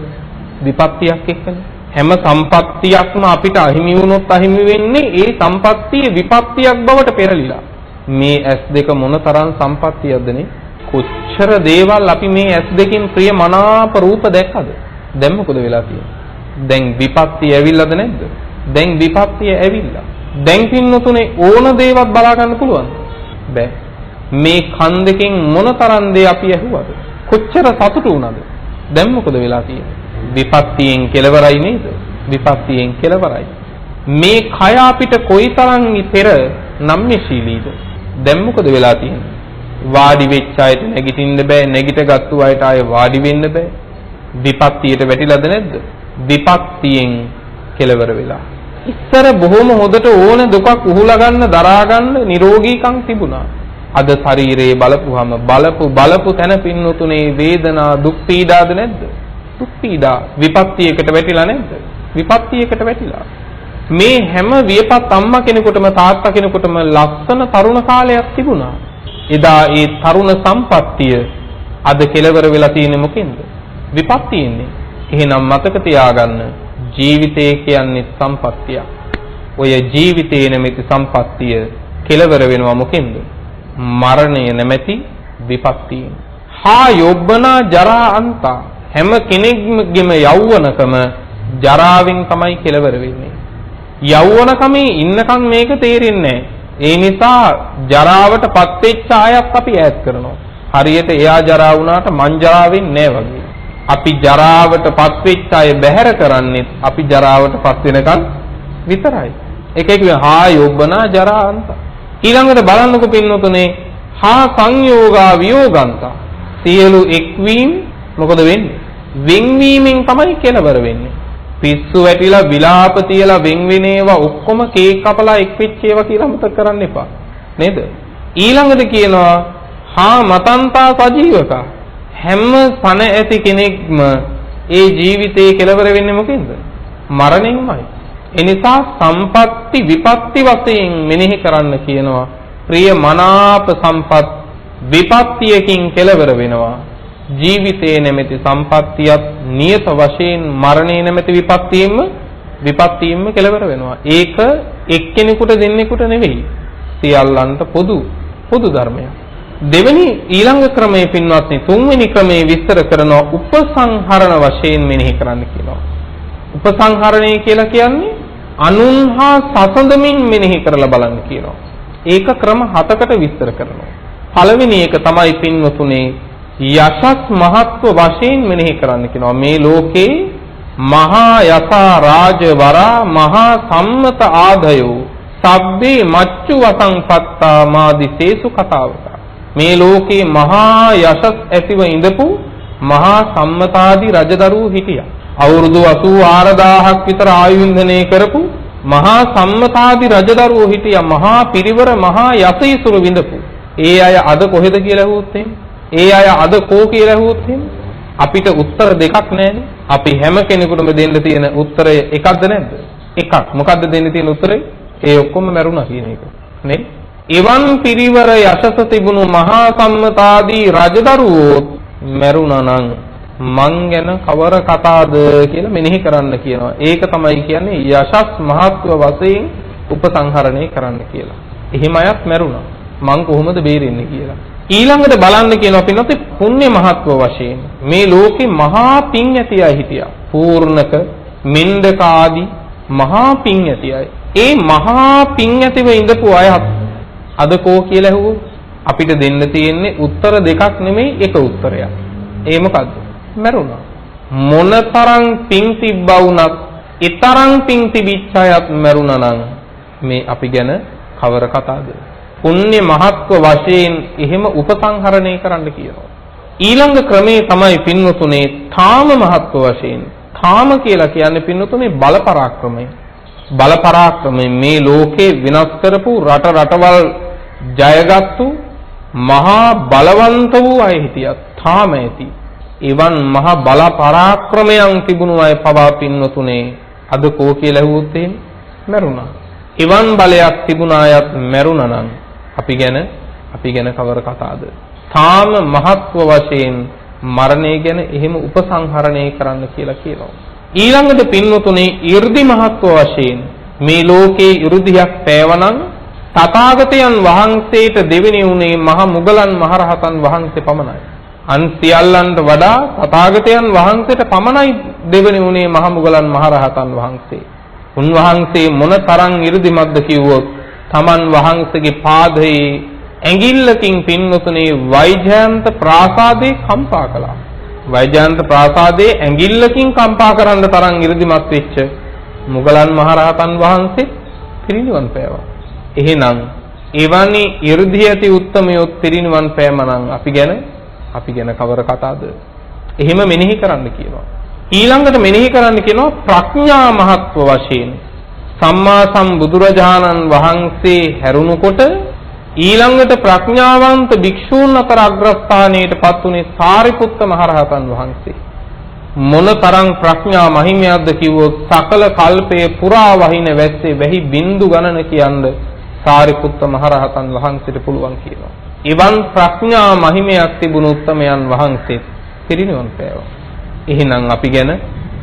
විපත්තියක් එක්කනේ. හැම සම්පත්තියක්ම අපිට අහිමි වුණොත් අහිමි වෙන්නේ ඒ සම්පත්තියේ විපත්තියක් බවට පෙරලිලා. මේ S2 මොනතරම් සම්පත්තියක්ද නේ? කොච්චර දේවල් අපි මේ S2කින් ප්‍රිය මනාප රූප දැක්කද? දැන් මොකද වෙලා තියෙන්නේ? දැන් විපත්තිය ඇවිල්ලාද නැද්ද? දැන් විපත්තිය ඇවිල්ලා. දැන් පින්නතුනේ ඕන දේවත් බලා ගන්න පුළුවන්. බෑ. මේ කන් දෙකෙන් මොනතරම් දේ අපි ඇහුවද? කොච්චර සතුටු වුණාද? දැන් මොකද වෙලා තියෙන්නේ? විපත්තියෙන් කෙලවරයි නේද? විපත්තියෙන් කෙලවරයි. මේ කය අපිට කොයිතරම් පෙර නම්‍යශීලීද? දැන් මොකද වෙලා තියෙන්නේ? වාඩි වෙච්ච අයට නැගිටින්න බෑ, නැගිටගත්තු අයට ආය වාඩි වෙන්න බෑ. විපත්තියට වැටිලාද නැද්ද? විපත්තියෙන් කෙලවර වෙලා. ඉස්සර බොහොම හොඳට ඕන දුකක් උහුලා ගන්න, දරා ගන්න නිරෝගීකම් තිබුණා. අද ශරීරයේ බලපු තැන පින්නතුනේ වේදනා දුක් පීඩාද නැද්ද? දුක් පීඩා විපත්තියකට වැටිලා නැද්ද? විපත්තියකට වැටිලා. මේ හැම වියපත් අම්මා කෙනෙකුටම තාත්තා කෙනෙකුටම ලස්සන තරුණ කාලයක් තිබුණා. එදා ඒ තරුණ සම්පත්තිය අද කෙලවර වෙලා තියෙන්නේ මොකෙන්ද? විපත්තියෙන්නේ. එහෙනම් මතක තියාගන්න ජීවිතය කියන්නේ සම්පත්තියක්. ඔය ජීවිතේ නැමැති සම්පත්තිය කෙලවර වෙනවා මොකෙන්ද? මරණය නැමැති විපත්තියෙන්. හා යොබ්බනා ජරා අන්තා හැම කෙනෙක්ගේම යෞවනකම ජරාවෙන් තමයි කෙලවර වෙන්නේ. යෞවනකමේ ඉන්නකම් මේක තේරෙන්නේ නැහැ. ඒ නිසා ජරාවටපත් වෙච්ච අයත් අපි ඈත් කරනවා. හරියට එයා ජරා වුණාට මං ජරා වෙන්නේ නැහැ වගේ. අපි ජරාවටපත් වෙච්ච අය බැහැර කරන්නේ අපි ජරාවටපත් වෙනකන් විතරයි. එක හා යොබ්බනා ජරා අන්තා. ඊළඟට බලන්නකො පින්නතුනේ හා සංයෝගා වියෝගන්තා. සියලු එක්වීම මොකද වෙන්නේ? වෙන්වීමෙන් තමයි කෙලවර වෙන්නේ. පිස්සු වැටිලා විලාප තියලා වෙන් වෙන ඒවා ඔක්කොම කේක් කපලා එක් වෙච්ච ඒවා කියලා මතක කරන්න එපා. නේද? ඊළඟට කියනවා හා මතන්තා සජීවකා. හැම පණ ඇති කෙනෙක්ම ඒ ජීවිතේ කෙලවර වෙන්නේ මොකෙන්ද? මරණයෙන්මයි. එනිසා සම්පatti විපatti වශයෙන් මෙනෙහි කරන්න කියනවා. ප්‍රිය මනාප සම්පත් විපත්තියකින් කෙලවර වෙනවා. ජීවිතේ නැමැති සම්පත්තියත් නියත වශයෙන් මරණය නැමැති විපත්තියෙන්ම කෙලවර වෙනවා. ඒක එක්කෙනෙකුට දෙන්නෙකුට නෙවෙයි. සියල්ලන්ට පොදු ධර්මයක්. දෙවෙනි ඊළඟ ක්‍රමයේ පින්වත්නි තුන්වෙනි ක්‍රමයේ විස්තර කරනවා උපසංහරණ වශයෙන් මෙනෙහි කරන්න කියනවා. උපසංහරණය කියලා කියන්නේ අනුන්හා සසඳමින් මෙනෙහි කරලා බලන්න කියනවා. ඒක ක්‍රම 7කට විස්තර කරනවා. පළවෙනි එක තමයි පින්වතුනේ යසස් මහත්ව වශයෙන් මෙනෙහි කරන්න කියනවා. මේ ලෝකේ මහා යසා රාජ වරා මහා සම්මත ආදයෝ සබ්බේ මච්චු වසංපත්තා මාදිසේසු කතාවක. මේ ලෝකේ මහා යසස් ඇතිව ඉඳපු මහා සම්මතාදී රජදරුවෝ හිටියා. අවුරුදු 84000ක් විතර ආයුධනය කරපු මහා සම්මතාදී රජදරුවෝ හිටියා. මහා පිරිවර මහා යසීසුරු විඳපු. ඒ අය අද කොහෙද කියලා ඇහුවොත් ඒ අය අද කෝ කියලා ඇහුවොත් අපිට උත්තර දෙකක් නැහැනේ. අපි හැම කෙනෙකුටම දෙන්න තියෙන උත්තරය එකක්ද නැද්ද? එකක්. මොකද්ද දෙන්න තියෙන උත්තරේ? ඒ ඔක්කොම මැරුණා කියන එක. නේ? එවන් පිරිවර යසස තිබුණු මහා සම්මතාදී රජදරුවෝ මැරුණා නම් මං ගැන කවර කතාද කියලා මෙනෙහි කරන්න කියනවා. ඒක තමයි කියන්නේ යශස් මහත්ව වශයෙන් උපසංහරණය කරන්න කියලා. එහෙම අයත් මැරුණා. මං කොහොමද බේරෙන්නේ කියලා. ඊළඟට බලන්න කියනවා පින්නත් පුණ්‍ය මහත්ව වශයෙන් මේ ලෝකේ මහා පිං ඇති අය හිටියා. පූර්ණක, මෙණ්ඩක ආදී මහා පිං ඇති අය. ඒ මහා පිං ඇතිව ඉඳපු අයත් අද කෝ කියලා ඇහුවොත් අපිට දෙන්න තියෙන්නේ උත්තර දෙකක් නෙමෙයි එක උත්තරයක්. ඒ මොකද්ද? මැරුණා. මොනතරම් පිං තිබ්බා වුණත් ඊතරම් පිං තිබිච්ච අයත් මැරුණා නම් මේ අපි ගැන කවර කතාවද? පුණ්‍ය මහත්ව වශයෙන් එහෙම උපසංහරණය කරන්න කියනවා. ඊළඟ ක්‍රමේ තමයි පින්වතුනේ ථාම මහත්ව වශයෙන්. ථාම කියලා කියන්නේ පින්වතුනේ බල පරාක්‍රමය. බල පරාක්‍රමය මේ ලෝකේ විනාශ කරපු රටවල් ජයගත්තු මහා බලවන්ත වූ අය හිටියා. ථාම ඇති. එවන් මහා බල පරාක්‍රමයන් තිබුණු අය පවා පින්වතුනේ අද කෝ කියලා ඇහුවොත් එහෙම මැරුණා. එවන් බලයක් තිබුණ අයත් මැරුණා නම් අපි ගැන කවර කතාවද? තාම මහත්ව වශයෙන් මරණය ගැන එහෙම උපසංහරණය කරන්න කියලා කියනවා. ඊළඟට පින්වතුනේ 이르දි මහත්ව වශයෙන් මේ ලෝකේ 이르දියක් පෑවනම් තථාගතයන් වහන්සේට දෙවෙනි උනේ මහ මුගලන් මහරහතන් වහන්සේ පමණයි. අන් සියල්ලන්ට වඩා තථාගතයන් වහන්සේට පමණයි දෙවෙනි උනේ මහ මුගලන් මහරහතන් වහන්සේ. උන්වහන්සේ මොනතරම් 이르දිමත්ද කිව්වොත් තමන් වහන්සේගේ පාදයේ ඇඟිල්ලකින් පින්වතුනේ වෛජයන්ත ප්‍රාසාදේ කම්පා කළා. වෛජයන්ත ප්‍රාසාදේ ඇඟිල්ලකින් කම්පා කරන්න තරම් 이르දිමත් වෙච්ච මුගලන් මහරහතන් වහන්සේ පිරිනිවන් පෑවා. එහෙනම් එවැනි 이르දි ඇති උත්තමයොත් පිරිනිවන් පෑමනම් අපි ගැන කවර කතාවද? එහෙම මෙනෙහි කරන්න කියනවා. ඊළඟට මෙනෙහි කරන්න කියනවා ප්‍රඥා මහත්ව වශයෙන්. සම්මා සම්බුදුරජාණන් වහන්සේ හැරුණුකොට ඊළඟට ප්‍රඥාවන්ත භික්ෂූන් අතර අග්‍රස්ථානයට පත් වුණේ සාරිපුත්ත මහරහතන් වහන්සේ. මොනතරම් ප්‍රඥා මහිමයක්ද කිව්වොත් සකල කල්පයේ පුරා වහින වැස්සේ වැහි බින්දු ගණන කියන්න සාරිපුත්ත මහරහතන් වහන්සේට පුළුවන් කියනවා. එවන් ප්‍රඥා මහිමයක් තිබුණු උත්තමයන් වහන්සේ පිරිනිවන් පෑවා. එහෙනම්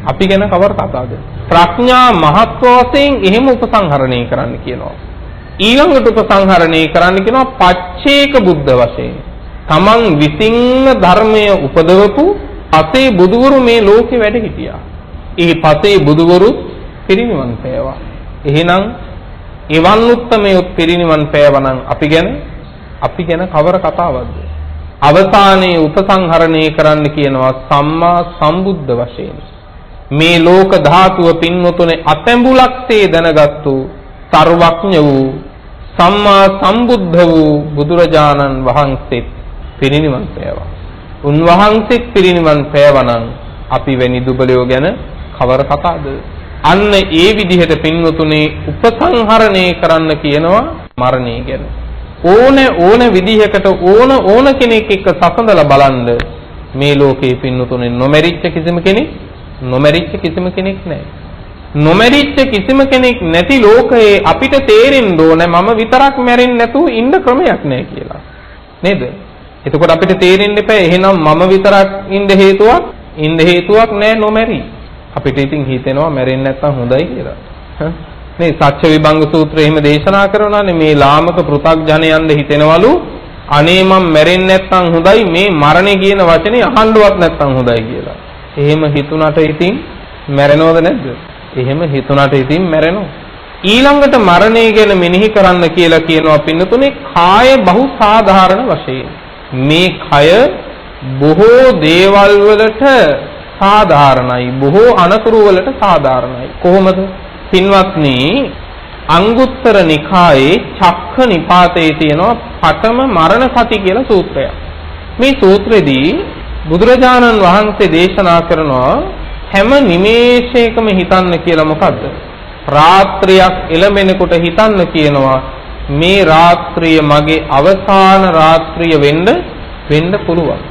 අපි ගැන කවර කතාවද? ප්‍රඥා මහත්ව වශයෙන් එහෙම උපසංහරණය කරන්න කියනවා. ඊළඟට උපසංහරණය කරන්න කියනවා පච්චේක බුද්ධ වශයෙන්. තමන් විසින්ම ධර්මය උපදවපු පසේ බුදුවරු මේ ලෝකෙ වැඩ හිටියා. ඒ පසේ බුදුවරු පිරිනිවන් පෑවා. එහෙනම් එවන් උත්තමයෝ පිරිනිවන් පෑවනම් අපි ගැන කවර කතාවක්ද? අවසානයේ උපසංහරණය කරන්න කියනවා සම්මා සම්බුද්ධ වශයෙන්. මේ ලෝක ධාතුව පින්වතුනේ අතැඹුලක්සේ දැනගත්තු සර්වඥ වූ සම්මා සම්බුද්ධ වූ බුදුරජාණන් වහන්සේත් පිරිනිවන් පෑවා. උන්වහන්සේත් පිරිනිවන් පෑවනම් අපි වැනි දුබලයෝ ගැන කවර කතාවද? අන්න ඒ විදිහට පින්වතුනේ උපසංහරණය කරන්න කියනවා මරණය ගැන. ඕන විදිහකට ඕන කෙනෙක් එක්ක සසඳලා බලන්න මේ ලෝකේ පින්නතුනේ නොමැරිච්ච කිසිම කෙනෙක් නැහැ. නොමැරිච්ච කිසිම කෙනෙක් නැති ලෝකයේ අපිට තේරෙන්න ඕනේ මම විතරක් මැරෙන්නේ නැතුව ඉන්න ක්‍රමයක් නැහැ කියලා. නේද? එතකොට අපිට තේරෙන්න එපා එහෙනම් මම විතරක් ඉන්න හේතුවක් නැහැ නොමැරි. අපිට ඉතින් හිතෙනවා මැරෙන්නේ නැත්තම් හොඳයි කියලා. මේ සත්‍ය විභංග සූත්‍රය එහෙම දේශනා කරනවානේ මේ ලාමක පෘථග්ජනයන්ද හිතෙනවලු අනේ මම මැරෙන්නේ නැත්තම් හොඳයි මේ මරණය කියන වචනේ අහන්නවත් නැත්තම් හොඳයි කියලා. එහෙම හිතුණට ඉතින් මැරෙනවද නැද්ද? එහෙම හිතුණට ඉතින් මැරෙනවා. ඊළඟට මරණය ගැන මෙනෙහි කරන්න කියලා කියනවා පින්නතුනේ කාය බහු සාධාරණ වශයෙන්. මේ කය බොහෝ දේවල් වලට සාධාරණයි, බොහෝ අනතුරු වලට සාධාරණයි. කොහොමද? පින්වත්නි අංගුත්තර නිකායේ චක්ඛ නිපාතයේ තියෙනවා පඨම මරණ සති කියලා සූත්‍රයක්. මේ සූත්‍රෙදී බුදුරජාණන් වහන්සේ දේශනා කරනවා හැම නිමේෂයකම හිතන්න කියලා. මොකද්ද? රාත්‍රියක් එළඹෙනකොට හිතන්න කියනවා මේ රාත්‍රිය මගේ අවසාන රාත්‍රිය වෙන්න පුළුවන්.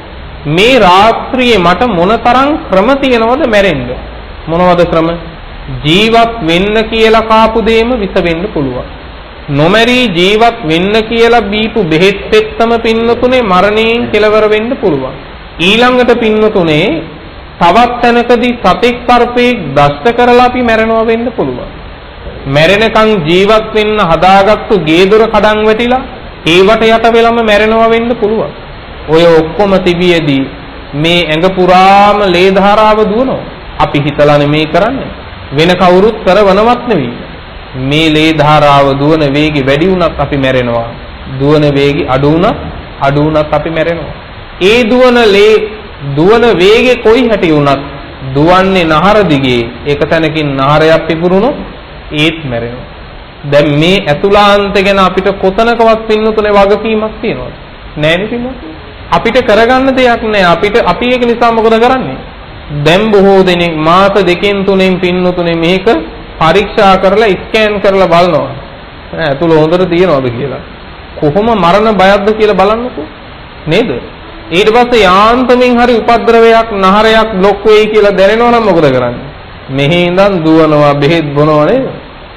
මේ රාත්‍රියේ මට මොනතරම් ක්‍රම තියෙනවද මැරෙන්න? මොනවද ක්‍රම? ජීවත් වෙන්න කියලා කාපු දෙයම විස වෙන්න පුළුවන්. නොමැරී ජීවත් වෙන්න කියලා බීපු බෙහෙත් පෙත්තම පින්නතුනේ මරණයෙන් කෙලවර වෙන්න පුළුවන්. ඊළඟට පින්නතුනේ තවත් තැනකදී සතෙක් සර්පෙක් දෂ්ට කරලා අපි මැරෙනවා වෙන්න පුළුවන්. මැරෙනකන් ජීවත් වෙන්න හදාගත්තු ගේ දොර කඩන් වැටිලා ඒවට යට වෙලම මැරෙනවා වෙන්න පුළුවන්. ඔය ඔක්කොම තිබියදී මේ ඇඟ පුරාම ලේ ධාරාව දුවනවා. අපි හිතලා නෙමේ කරන්නේ. වෙන කවුරුත් කරවනවත් නෙවෙයි. මේ ලේ ධාරාව දුවන වේගය වැඩි වුණත් අපි මැරෙනවා. දුවන වේගය අඩු වුණත් අපි මැරෙනවා. ඒ දුවන වේගේ කොයි හැටි වුණත් දුවන්නේ නහර දිගේ එක තැනකින් නහරයක් පිපුරුණොත් ඒත් මැරෙනවා. දැන් මේ ඇතුළාන්ත ගැන අපිට කොතනකවත් පින්නතුනේ වගකීමක් තියනවද? නැහැ නේ. අපිට කරගන්න දෙයක් නැහැ. අපි ඒක නිසා මොකද කරන්නේ? දැන් බොහෝ දෙනෙක් මාස දෙකෙන් තුනෙන් පින්නතුනේ මේක පරීක්ෂා කරලා ස්කෑන් කරලා බලනවා. ඇතුළ හොඳට තියනවද කියලා. කොහොම මරණ බයක්ද කියලා බලන්නකෝ. නේද? ඊට පස්සේ යාන්තමින් හරි උපද්‍රවයක් නහරයක් බ්ලොක් වෙයි කියලා දැනෙනවා නම් මොකද කරන්නේ? මෙහි ඉඳන් දුවනවා බෙහෙත් බොනවා නේද?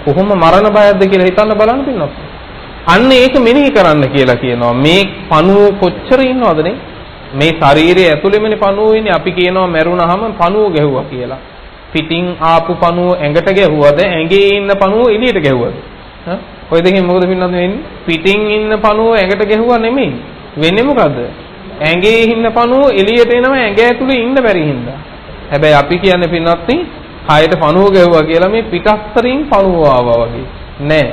කොහොම මරණ බයක්ද කියලා හිතන්න බලන්න පින්නත්. අන්න ඒක මෙනෙහි කරන්න කියලා කියනවා. මේ පණුව කොච්චර ඉන්නවද නේ? මේ ශරීරයේ ඇතුළෙමනේ පණුව ඉන්නේ. අපි කියනවා මැරුණාම පණුව ගැහුවා කියලා. පිටින් ආපු පණුව ඇඟට ගැහුවද ඇඟේ ඉන්න පණුව එළියට ගැහුවද? ඔය දෙකෙන් මොකද පින්නත් වෙන්නේ? පිටින් ඉන්න පණුව ඇඟට ගැහුවා නෙමෙයි. වෙන්නේ මොකද්ද? ඇඟේ ඉන්න පණුව එළියට එනවා ඇඟ ඇතුලේ ඉන්න බැරි හින්දා. හැබැයි අපි කියන්නේ පින්නත් කයට පණුව ගැහුවා කියලා මේ පිටස්තරින් පණුව ආවා වගේ. නෑ.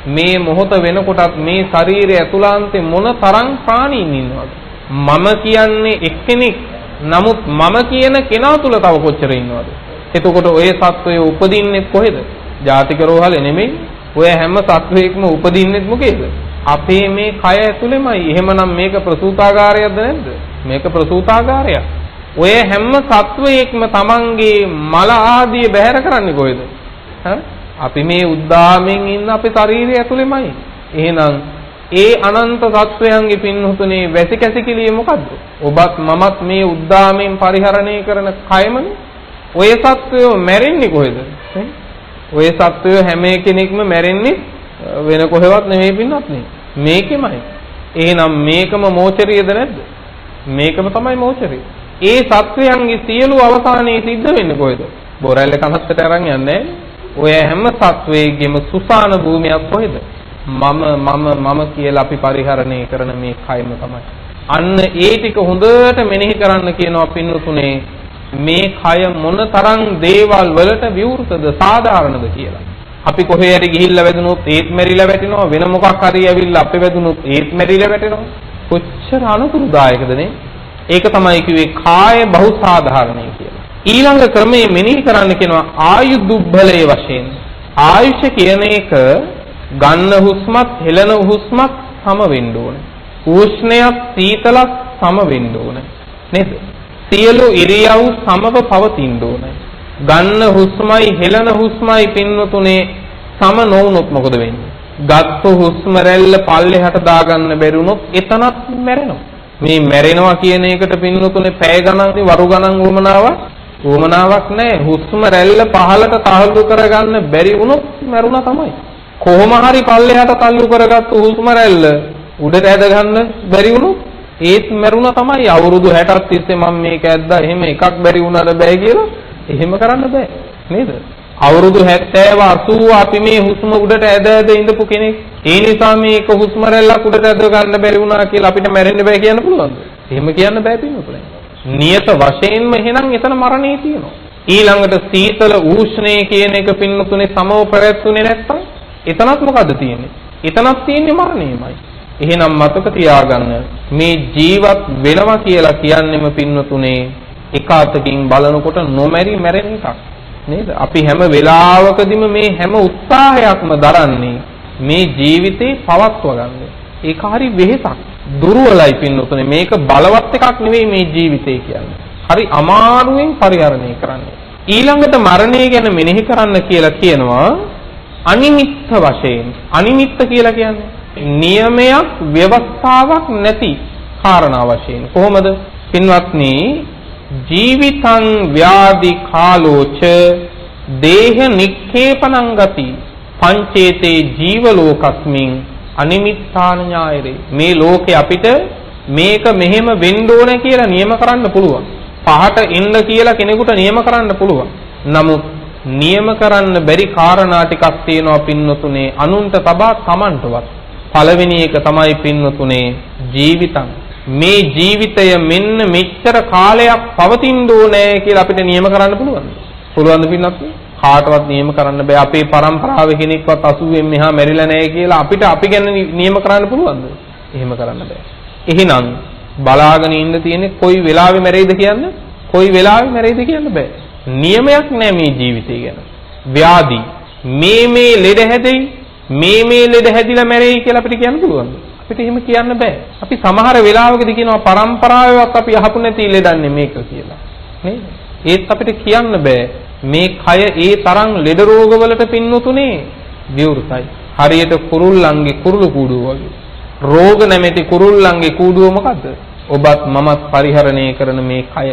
මේ මොහොත වෙනකොටත් මේ ශරීරය ඇතුළාන්තේ මොන තරම් ප්‍රාණීන් ඉන්නවද? මම කියන්නේ එක්කෙනෙක්. නමුත් මම කියන කෙනා තුල තව කොච්චර ඉන්නවද? එතකොට ඔය සත්වය උපදින්නේ කොහෙද? ජාතික රෝහලේ නෙමෙයි. ඔය හැම සත්වයකම උපදින්නේ මොකේද? අපේ මේ කය ඇතුළෙමයි. එහෙමනම් මේක ප්‍රසූතාගාරයක්ද නැද්ද? මේක ප්‍රසූතාගාරයක්. ඔය හැම සත්වයකම තමන්ගේ මල ආදී බැහැර කරන්නේ කොහෙද? අපි මේ උද්දාමෙන් ඉන්න අපේ ශරීරය ඇතුළෙමයි. එහෙනම් ඒ අනන්ත සත්වයන්ගේ පින්හුතුනේ වැසි කැසිකිලිය මොකද්ද? ඔබත් මමත් මේ උද්දාමෙන් පරිහරණය කරන කයමනේ. ඔය සත්වයෝ මැරෙන්නේ කොහෙද? ඔය සත්වයෝ හැම කෙනෙක්ම මැරෙන්නේ වෙන කොහෙවත් නෙමෙයි පින්නත් නේ. මේකෙමයි. එහෙනම් මේකම මෝචරියද නැද්ද? මේකම තමයි මෝචරිය. ඒ සත්වයන්ගේ සියලු අවසානයේ සිද්ධ වෙන්නේ කොහෙද? බොරැල්ල කනස්සට අරන් යන්නේ. ඔය හැම සත්වයේගෙම සුසාන භූමියක් කොහෙද? මම කියලා අපි පරිහරණය කරන මේ කයම තමයි. අන්න ඒ ටික හොඳට මෙනෙහි කරන්න කියනවා පින්නතුනේ. මේ කය මොනතරම් දේවල් වලට විවෘතද සාධාරණද කියලා. අපි කොහේ හරි ගිහිල්ලා වැදුනොත් ඒත් මැරිලා වැටෙනවා. වෙන මොකක් හරි ඇවිල්ලා අපේ වැදුනොත් ඒත් මැරිලා වැටෙනවා. කොච්චර අනුතුරුදායකද නේ? ඒක තමයි කිව්වේ කාය බහුසාධාරණයි කියලා. ඊළඟ ක්‍රමයේ මෙනෙහි කරන්න කියනවා ආයුදුබ්බලයේ වශයෙන්. ආයුෂ කියන එක ගන්න හුස්මත් හෙළන හුස්මත් සම වෙන්න ඕනේ. උෂ්ණයත් සීතලත් සම වෙන්න ඕනේ. නේද? සියලු ඉරියව් සමව පවතින්න ඕනේ. ගන්න හුස්මයි හෙළන හුස්මයි පින්නතුනේ සම නොවුනොත් මොකද වෙන්නේ? ගත්ත හුස්ම රැල්ල පල්ලෙහාට දාගන්න බැරි වුණොත් එතනත් මැරෙනවා. මේ මැරෙනවා කියන එකට පින්නතුනේ පැය ගණන් වරු ගණන් වුමනාවක් නැහැ. හුස්ම රැල්ල පහළට තහළු කරගන්න බැරි වුණොත් මැරුණා තමයි. කොහොම හරි පල්ලෙහාට තල්ලු කරගත්තු හුස්ම රැල්ල උඩට ඇද ගන්න බැරි වුණොත් ඒත් මැරුණා තමයි. අවුරුදු 60ක් තිස්සේ මම මේක ඇද්දා එහෙම එකක් බැරි වුණාට බෑ කියලා එහෙම කරන්න බෑ නේද? අවුරුදු 70 80 අපි මේ හුස්ම උඩට ඇද ඉඳපු කෙනෙක්. ඒ නිසා මේක හුස්ම රැල්ලක් උඩට ඇද ගන්න බැරි වුණා කියලා අපිට මැරෙන්න බෑ කියන්න පුළුවන්ද? එහෙම කියන්න බෑ පින්නතුනේ. නියත වශයෙන්ම එහෙනම් එතන මරණේ තියෙනවා. ඊළඟට සීතල උෂ්ණය කියන එක පින්නතුනේ සමව පැවැත්ුනේ නැත්තම් එතනත් මොකද්ද තියෙන්නේ? එතනත් තියෙන්නේ මරණයමයි. එහෙනම් මතක තියාගන්න මේ ජීවත් වෙනවා කියලා කියන්නේම පින්නතුනේ එක අතකින් බලනකොට නොමැරි මැරෙන එකක් නේද? අපි හැම වෙලාවකදීම මේ හැම උත්සාහයක්ම දරන්නේ මේ ජීවිතේ පවත්ව ගන්න. ඒක හරි වෙහෙසක්. දුර්වලයි පින්නතුනේ. මේක බලවත් එකක් නෙවෙයි මේ ජීවිතේ කියන්නේ. හරි අමාරුවෙන් පරිහරණය කරන්නේ. ඊළඟට මරණය ගැන මෙනෙහි කරන්න කියලා කියනවා අනිමිත්ත වශයෙන්. අනිමිත්ත කියලා කියන්නේ නියමයක් ව්‍යවස්ථාවක් නැති කාරණා වශයෙන්. කොහොමද? පින්වත්නි ජීවිතං ව්‍යාධි කාලෝච දේහ නික්ඛේපනං ගති පංචේතේ ජීව ලෝකස්මින් අනිමිත්තාන ඥායරේ. මේ ලෝකේ අපිට මේක මෙහෙම වෙන්න ඕන කියලා නියම කරන්න පුළුවන්. පහට එන්න කියලා කෙනෙකුට නියම කරන්න පුළුවන්. නමුත් නියම කරන්න බැරි කාරණා ටිකක් තියෙනවා පින්නතුනේ අනුන්ට තබා තමන්ටවත්. පළවෙනි එක තමයි පින්නතුනේ ජීවිතං. මේ ජීවිතය මෙන්න මෙච්චර කාලයක් පවතින්න ඕනේ කියලා අපිට නියම කරන්න පුළුවන්ද? පුළුවන්ද පින්නතුනේ? කාටවත් නියම කරන්න බෑ. අපේ පරම්පරාවේ කෙනෙක්වත් 80න් මෙහා මැරිලා නැහැ කියලා අපිට අපි ගැන නියම කරන්න පුළුවන්ද? එහෙම කරන්න බෑ. එහෙනම් බලාගෙන ඉන්න තියෙන්නේ කොයි වෙලාවෙ මැරෙයිද කියන්නේ? කොයි වෙලාවෙ මැරෙයිද කියන්න බෑ. නියමයක් නෑ මේ ජීවිතය ගැන. ව්‍යාධි මේ ලෙඩ හැදෙයි මේ ලෙඩ හැදිලා මැරෙයි කියලා අපිට කියන්න පුළුවන්ද? අපිට එහෙම කියන්න බෑ. අපි සමහර වෙලාවකදී කියනවා පරම්පරාවේවත් අපි අහපු නැති ලෙඩන්නේ මේක කියලා. නේද? ඒත් අපිට කියන්න බෑ මේ කය ඒ තරම් ලෙඩ රෝග වලට පින්නතුනේ විවෘතයි. හරියට කුරුල්ලන්ගේ කුරුළු කූඩුව වගේ. රෝග නැමැති කුරුල්ලන්ගේ කූඩුව මොකද්ද? ඔබත් මමත් පරිහරණය කරන මේ කය.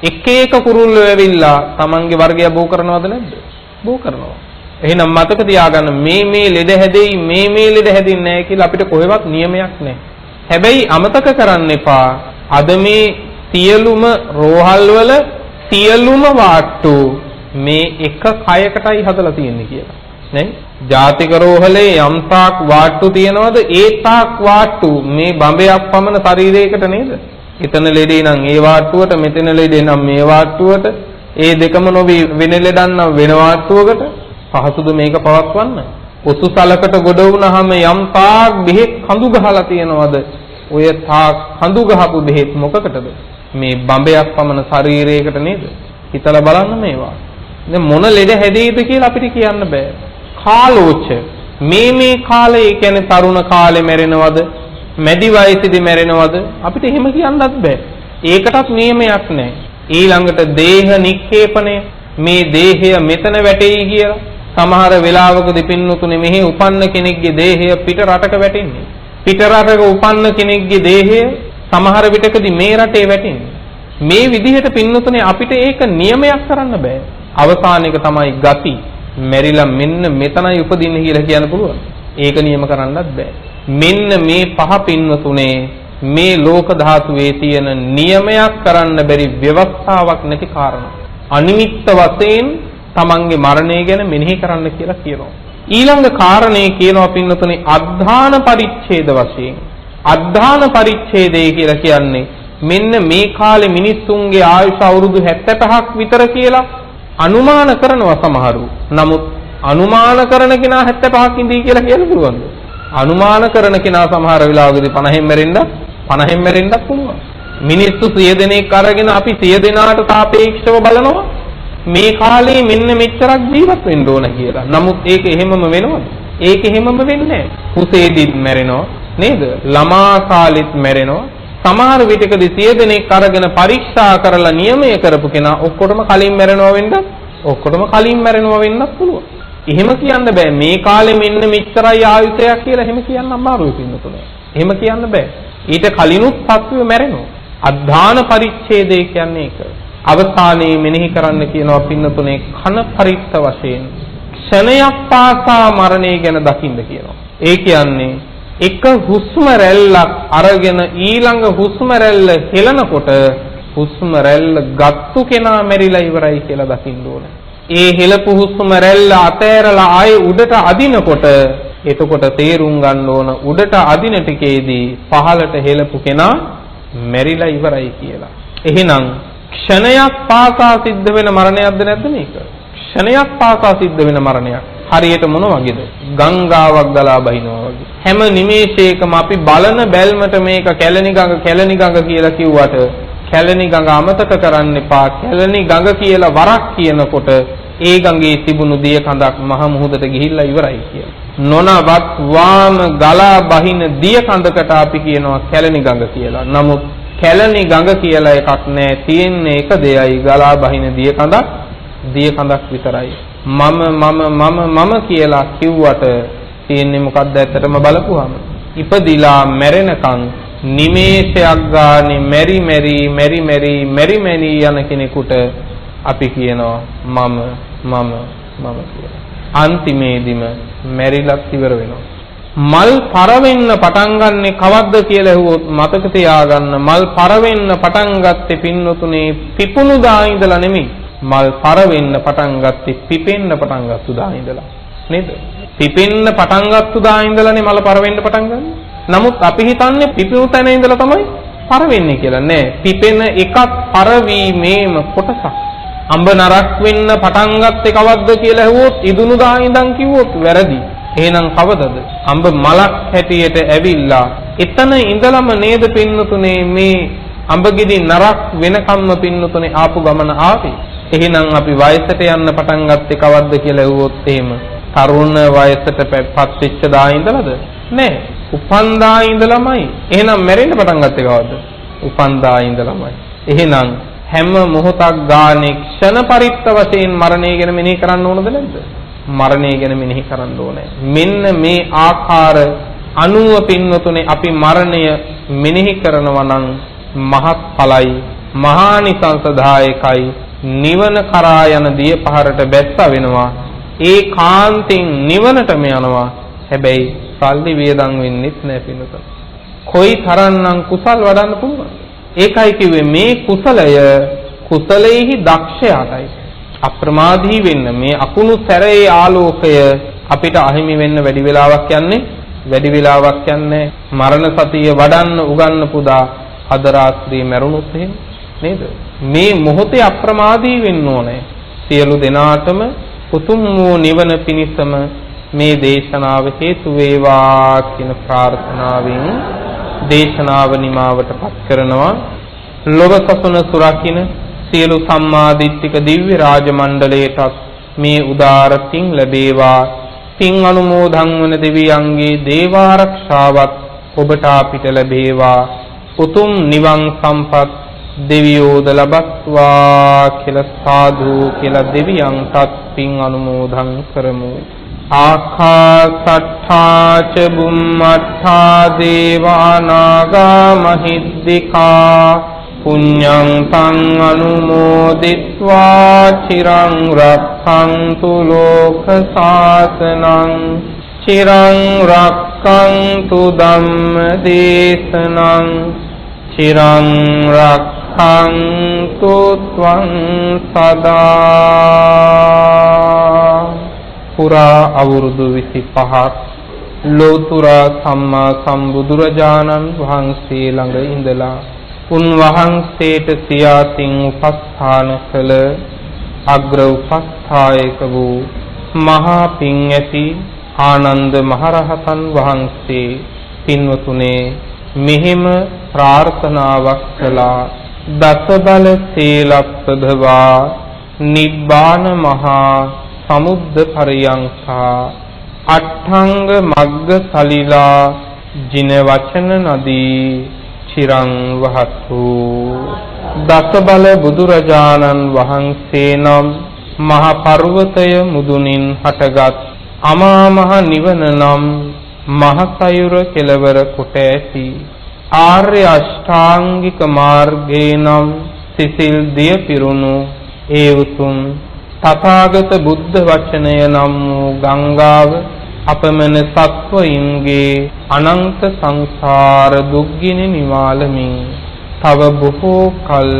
එක එක කුරුල්ලෝ ඇවිල්ලා තමන්ගේ වර්ගය බෝ කරනවද නැද්ද? බෝ කරනවා. එහෙනම් මතක තියාගන්න මේ ලෙඩ හැදෙයි මේ ලෙඩ හැදින්නේ නැහැ කියලා අපිට කොහෙවත් නියමයක් නැහැ. හැබැයි අමතක කරන්න එපා අද මේ සියලුම රෝහල් වල සියලුම වාට්ටු මේ එක කයකටයි හදලා තියෙන්නේ කියලා. නේ? ජාතික රෝහලේ යම් තාක් වාට්ටු තියනවද ඒ තාක් වාට්ටු මේ බඹයක් පමණ ශරීරයකට නේද? එතන ලෙඩේ නම් ඒ වාට්ටුවට මෙතන ලෙඩේ නම් මේ වාට්ටුවට ඒ දෙකම නොවි වෙන ලෙඩක් නම් වෙන වාට්ටුවකට පහසුද මේක පවත්වන්න? ඔසුසලකට ගොඩ වුණාම යම් තාක් බෙහෙත් කඳු ගහලා තියනවද? ඔය තාක් කඳු ගහපු බෙහෙත් මොකකටද? මේ බඹයක් පමණ ශරීරයකට නේද? හිතලා බලන්න මේවා. දැන් මොන ලෙඩ හැදෙයිද කියලා අපිට කියන්න බෑ. කාලෝච මේ කාලේ කියන්නේ තරුණ කාලේ මැරෙනවද? මැදි වයසේදී මැරෙනවද? අපිට එහෙම කියන්නත් බෑ. ඒකටත් නියමයක් නැහැ. ඊළඟට දේහ නික්කේපණය මේ දේහය මෙතන වැටෙයි කියලා සමහර වෙලාවකදී පින්නතුනේ මෙහි උපන්න කෙනෙක්ගේ දේහය පිට රටක වැටෙන්නේ. පිට රටක උපන්න කෙනෙක්ගේ දේහය සමහර විටකදී මේ රටේ වැටෙන්නේ. මේ විදිහට පින්නතුනේ අපිට ඒක නියමයක් කරන්න බෑ. අවසාන එක තමයි ගති. මැරිලා මෙන්න මෙතනයි උපදින්නේ කියලා කියන්න පුළුවන්. ඒක නියම කරන්නත් බෑ. මෙන්න මේ පහ පින්නතුනේ මේ ලෝක ධාතුවේ තියෙන නියමයක් කරන්න බැරි ව්‍යවස්ථාවක් නැති කාරණා. අනිමිත්ත වශයෙන් තමන්ගේ මරණය ගැන මෙනෙහි කරන්න කියලා කියනවා. ඊළඟ කාරණේ කියනවා පින්නතුනේ අද්ධාන පරිච්ඡේද වශයෙන්. අද්ධාන පරිච්ඡේදය කියලා කියන්නේ මෙන්න මේ කාලේ මිනිස්සුන්ගේ ආයුෂ අවුරුදු 75ක් විතර කියලා අනුමාන කරනවා සමහරු. නමුත් අනුමාන කරන කෙනා 75ක් ඉඳී කියලා කියන්න පුළුවන්ද? අනුමාන කරන කෙනා සමහර වෙලාවකදී 50න් මැරෙන්නත් පුළුවන්. මිනිස්සු 100 දෙනෙක් අරගෙන අපි 100 දෙනාට සාපේක්ෂව බලනවා මේ කාලේ මෙන්න මෙච්චරක් ජීවත් වෙන්න ඕන කියලා. නමුත් ඒක එහෙමම වෙනවද? ඒක එහෙමම වෙන්නේ නැහැ. කුසේදිත් මැරෙනවා නේද? ළමා කාලෙත් මැරෙනවා. සමහර විටකදී 100 දෙනෙක් අරගෙන පරීක්ෂා කරලා නියමය කරපු කෙනා ඔක්කොටම කලින් මැරෙනවා වෙන්නත් පුළුවන්. එහෙම කියන්න බෑ මේ කාලේ මෙන්න මෙච්චරයි ආයුෂයක් කියලා එහෙම කියන්න අමාරුයි පින්නතුනේ. එහෙම කියන්න බෑ. ඊට කලිනුත් සත්වය මැරෙනවා. අද්ධාන පරිච්ඡේදය කියන්නේ ඒක. අවසානයේ මෙනෙහි කරන්න කියනවා පින්නතුනේ කන පරිත්ත වශයෙන් ක්ෂණයක් පාසා මරණය ගැන දකින්න කියනවා. ඒ කියන්නේ එක හුස්ම රැල්ලක් අරගෙන ඊළඟ හුස්ම රැල්ල හෙලනකොට හුස්ම රැල්ල ගත්තු කෙනා මැරිලා ඉවරයි කියලා දකින්න ඕනේ. ඒ හෙලපු හුස්ම රැල්ල අතෑරලා ආයේ උඩට අදිනකොට එතකොට තේරුම් ගන්න ඕන උඩට අදින ටිකේදී පහළට හෙලපු කෙනා මැරිලා ඉවරයි කියලා. එහෙනම් ක්ෂණයක් පාසා සිද්ධ වෙන මරණයක්ද නැද්ද මේක? ක්ෂණයක් පාසා සිද්ධ වෙන මරණයක්. හරියට මොන වගේද? ගංගාවක් ගලා බහිනවා වගේ. හැම නිමේෂයකම අපි බලන බැල්මට මේක කැලණි ගඟ කියලා කිව්වට කැලණි ගඟ අමතක කරන්න එපා. කැලණි ගඟ කියලා වරක් කියනකොට ඒ ගඟේ තිබුණු දිය කඳක් මහ මුහුදට ගිහිල්ලා ඉවරයි කියලා. නොනවත් වාම ගලා බහින දිය කඳකට අපි කියනවා කැලණි ගඟ කියලා. නමුත් කැලණි ගඟ කියලා එකක් නැහැ. තියෙන්නේ එක දෙයයි ගලා බහින දිය කඳක් විතරයි. මම කියලා කිව්වට තියෙන්නේ මොකද්ද ඇත්තටම බලපුවාම? ඉපදිලා මැරෙනකන් නිමේෂයක් ගානේ මෙරි යන කෙනෙකුට අපි කියනවා මම කියලා. අන්තිමේදීම මැරිලත් ඉවර වෙනවා. මල් පරවෙන්න පටන් ගන්නෙ කවද්ද කියලා ඇහුවොත් මතක තියාගන්න මල් පරවෙන්න පටන් ගත්තේ පින්නතුනේ පිපුණු දා ඉඳලා නෙමෙයි. මල් පරවෙන්න පටන් ගත්තේ පිපෙන්න පටන් ගත්තු දා ඉඳලා. නේද? පිපෙන්න පටන් ගත්තු දා ඉඳලානේ මල පරවෙන්න පටන් ගන්නේ. නමුත් අපි හිතන්නේ පිපුණු තැන ඉඳලා තමයි පරවෙන්නේ කියලා. නෑ. පිපෙන එකත් පරවීමේම කොටසක්. අඹ නරක් වෙන්න පටන් ගත්තේ කවද්ද කියලා ඇහුවොත් ඉදුණු දා ඉඳන් කිව්වොත් වැරදි. එහෙනම් කවදද? අඹ මලක් හැටියට ඇවිල්ලා එතන ඉඳලම නේද පින්නතුනේ මේ අඹ ගෙඩි නරක් වෙනකම්ම පින්නතුනේ ආපු ගමන ආවේ. එහෙනම් අපි වයසට යන්න පටන් ගත්තේ කවද්ද කියලා ඇහුවොත් එහෙම තරුණ වයසටපත් වෙච්ච දා ඉඳලාද? නෑ. උපන් දා ඉඳලාමයි. එහෙනම් මැරෙන්න පටන් ගත්තේ කවද්ද? උපන් දා ඉඳලාමයි. එහෙනම් හැම මොහොතක් ගානේ ක්ෂණ පරිත්ත වශයෙන් මරණය ගැන මෙනෙහි කරන්න ඕනද නැද්ද? මරණය ගැන මෙනෙහි කරන්න ඕනේ. මෙන්න මේ ආකාර අනුව පින්වතුනේ අපි මරණය මෙනෙහි කරනවා නම් මහත් ඵලයි, මහානිසංසදායකයි, නිවන කරා යන දිය පහරට බැස්ස වෙනවා. ඒ කාන්තෙන් නිවනටම යනවා. හැබැයි සල්ලි වියදම් වෙන්නෙත් නෑ පින්වතුනි. කොයි තරම්නම් කුසල් වඩන්න පුළුවන්ද? ඒකයි කිව්වේ මේ කුසලයේහි දක්ෂයාටයි අප්‍රමාදී වෙන්න මේ අකුණු සැරේ ආලෝකය අපිට අහිමි වෙන්න වැඩි වෙලාවක් යන්නේ මරණ සතිය වඩන්න උගන්න පුදා අද රාත්‍රියේ මැරුණොත් එහෙම නේද? මේ මොහොතේ අප්‍රමාදී වෙන්න ඕනේ. සියලු දෙනාටම උතුම් වූ නිවන පිණිසම මේ දේශනාව හේතු වේවා කියන ප්‍රාර්ථනාවෙන් දේශනාව නිමාවටපත් කරනවා. ලොව සසුන සුරකින්න සියලු සම්මාදිට්ඨික දිව්‍ය රාජ මණ්ඩලයටත් මේ උදාර පින් ලැබේවා. පින් අනුමෝදන් වන දෙවියන්ගේ දේවාරක්ෂාවත් ඔබට අපිට ලැබේවා. උතුම් නිවන් සම්පත් දෙවියෝද ලබත්වා කියලා සාදු කියලා දෙවියන්ටත් පින් අනුමෝදන් කරමු. ආකාසට්ඨා ච බුම්මට්ඨා දේවානාගා මහිද්దికා පුඤ්ඤං තං අනුමෝදිත්වා චිරං රක්ඛන්තු ලෝක සාසනං චිරං රක්ඛන්තු ධම්ම දේශනං චිරං රක්ඛන්තු ත්වං සදා. පුරා අවුරුදු 25ක් ලෝතුරා සම්මා සම්බුදුරජාණන් වහන්සේ ළඟ ඉඳලා උන්වහන්සේට සියාතින් උපස්ථාන කළ අග්‍ර උපස්ථායක වූ මහා පින් ඇති ආනන්ද මහරහතන් වහන්සේ පින්වතුනේ මෙහිම ප්‍රාර්ථනාවක් කළා. දස බල සීලප්පදවා නිබ්බාන මහා සමුද්ද පරියංකා අට්ඨංග මග්ග සලිලා ජින වචන නදී චිරං වහතු. දස බල බුදුරජාණන් වහන්සේ නම් මහ පර්වතය මුදුනින් හටගත් අමා මහ නිවන නම් මහ සයුර කෙළවර කොට ඇති ආර්ය අෂ්ටාංගික මාර්ගේ නම් සිසිල් දිය පිරුණු ඒ උතුම් තථාගත බුද්ධ වචනය නම් වූ ගංගාව අපමණ සත්වයින්ගේ අනන්ත සංසාර දුක්ගිනි නිවාලමින් තව බොහෝ කල්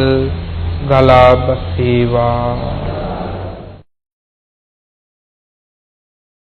ගලා බසීවා.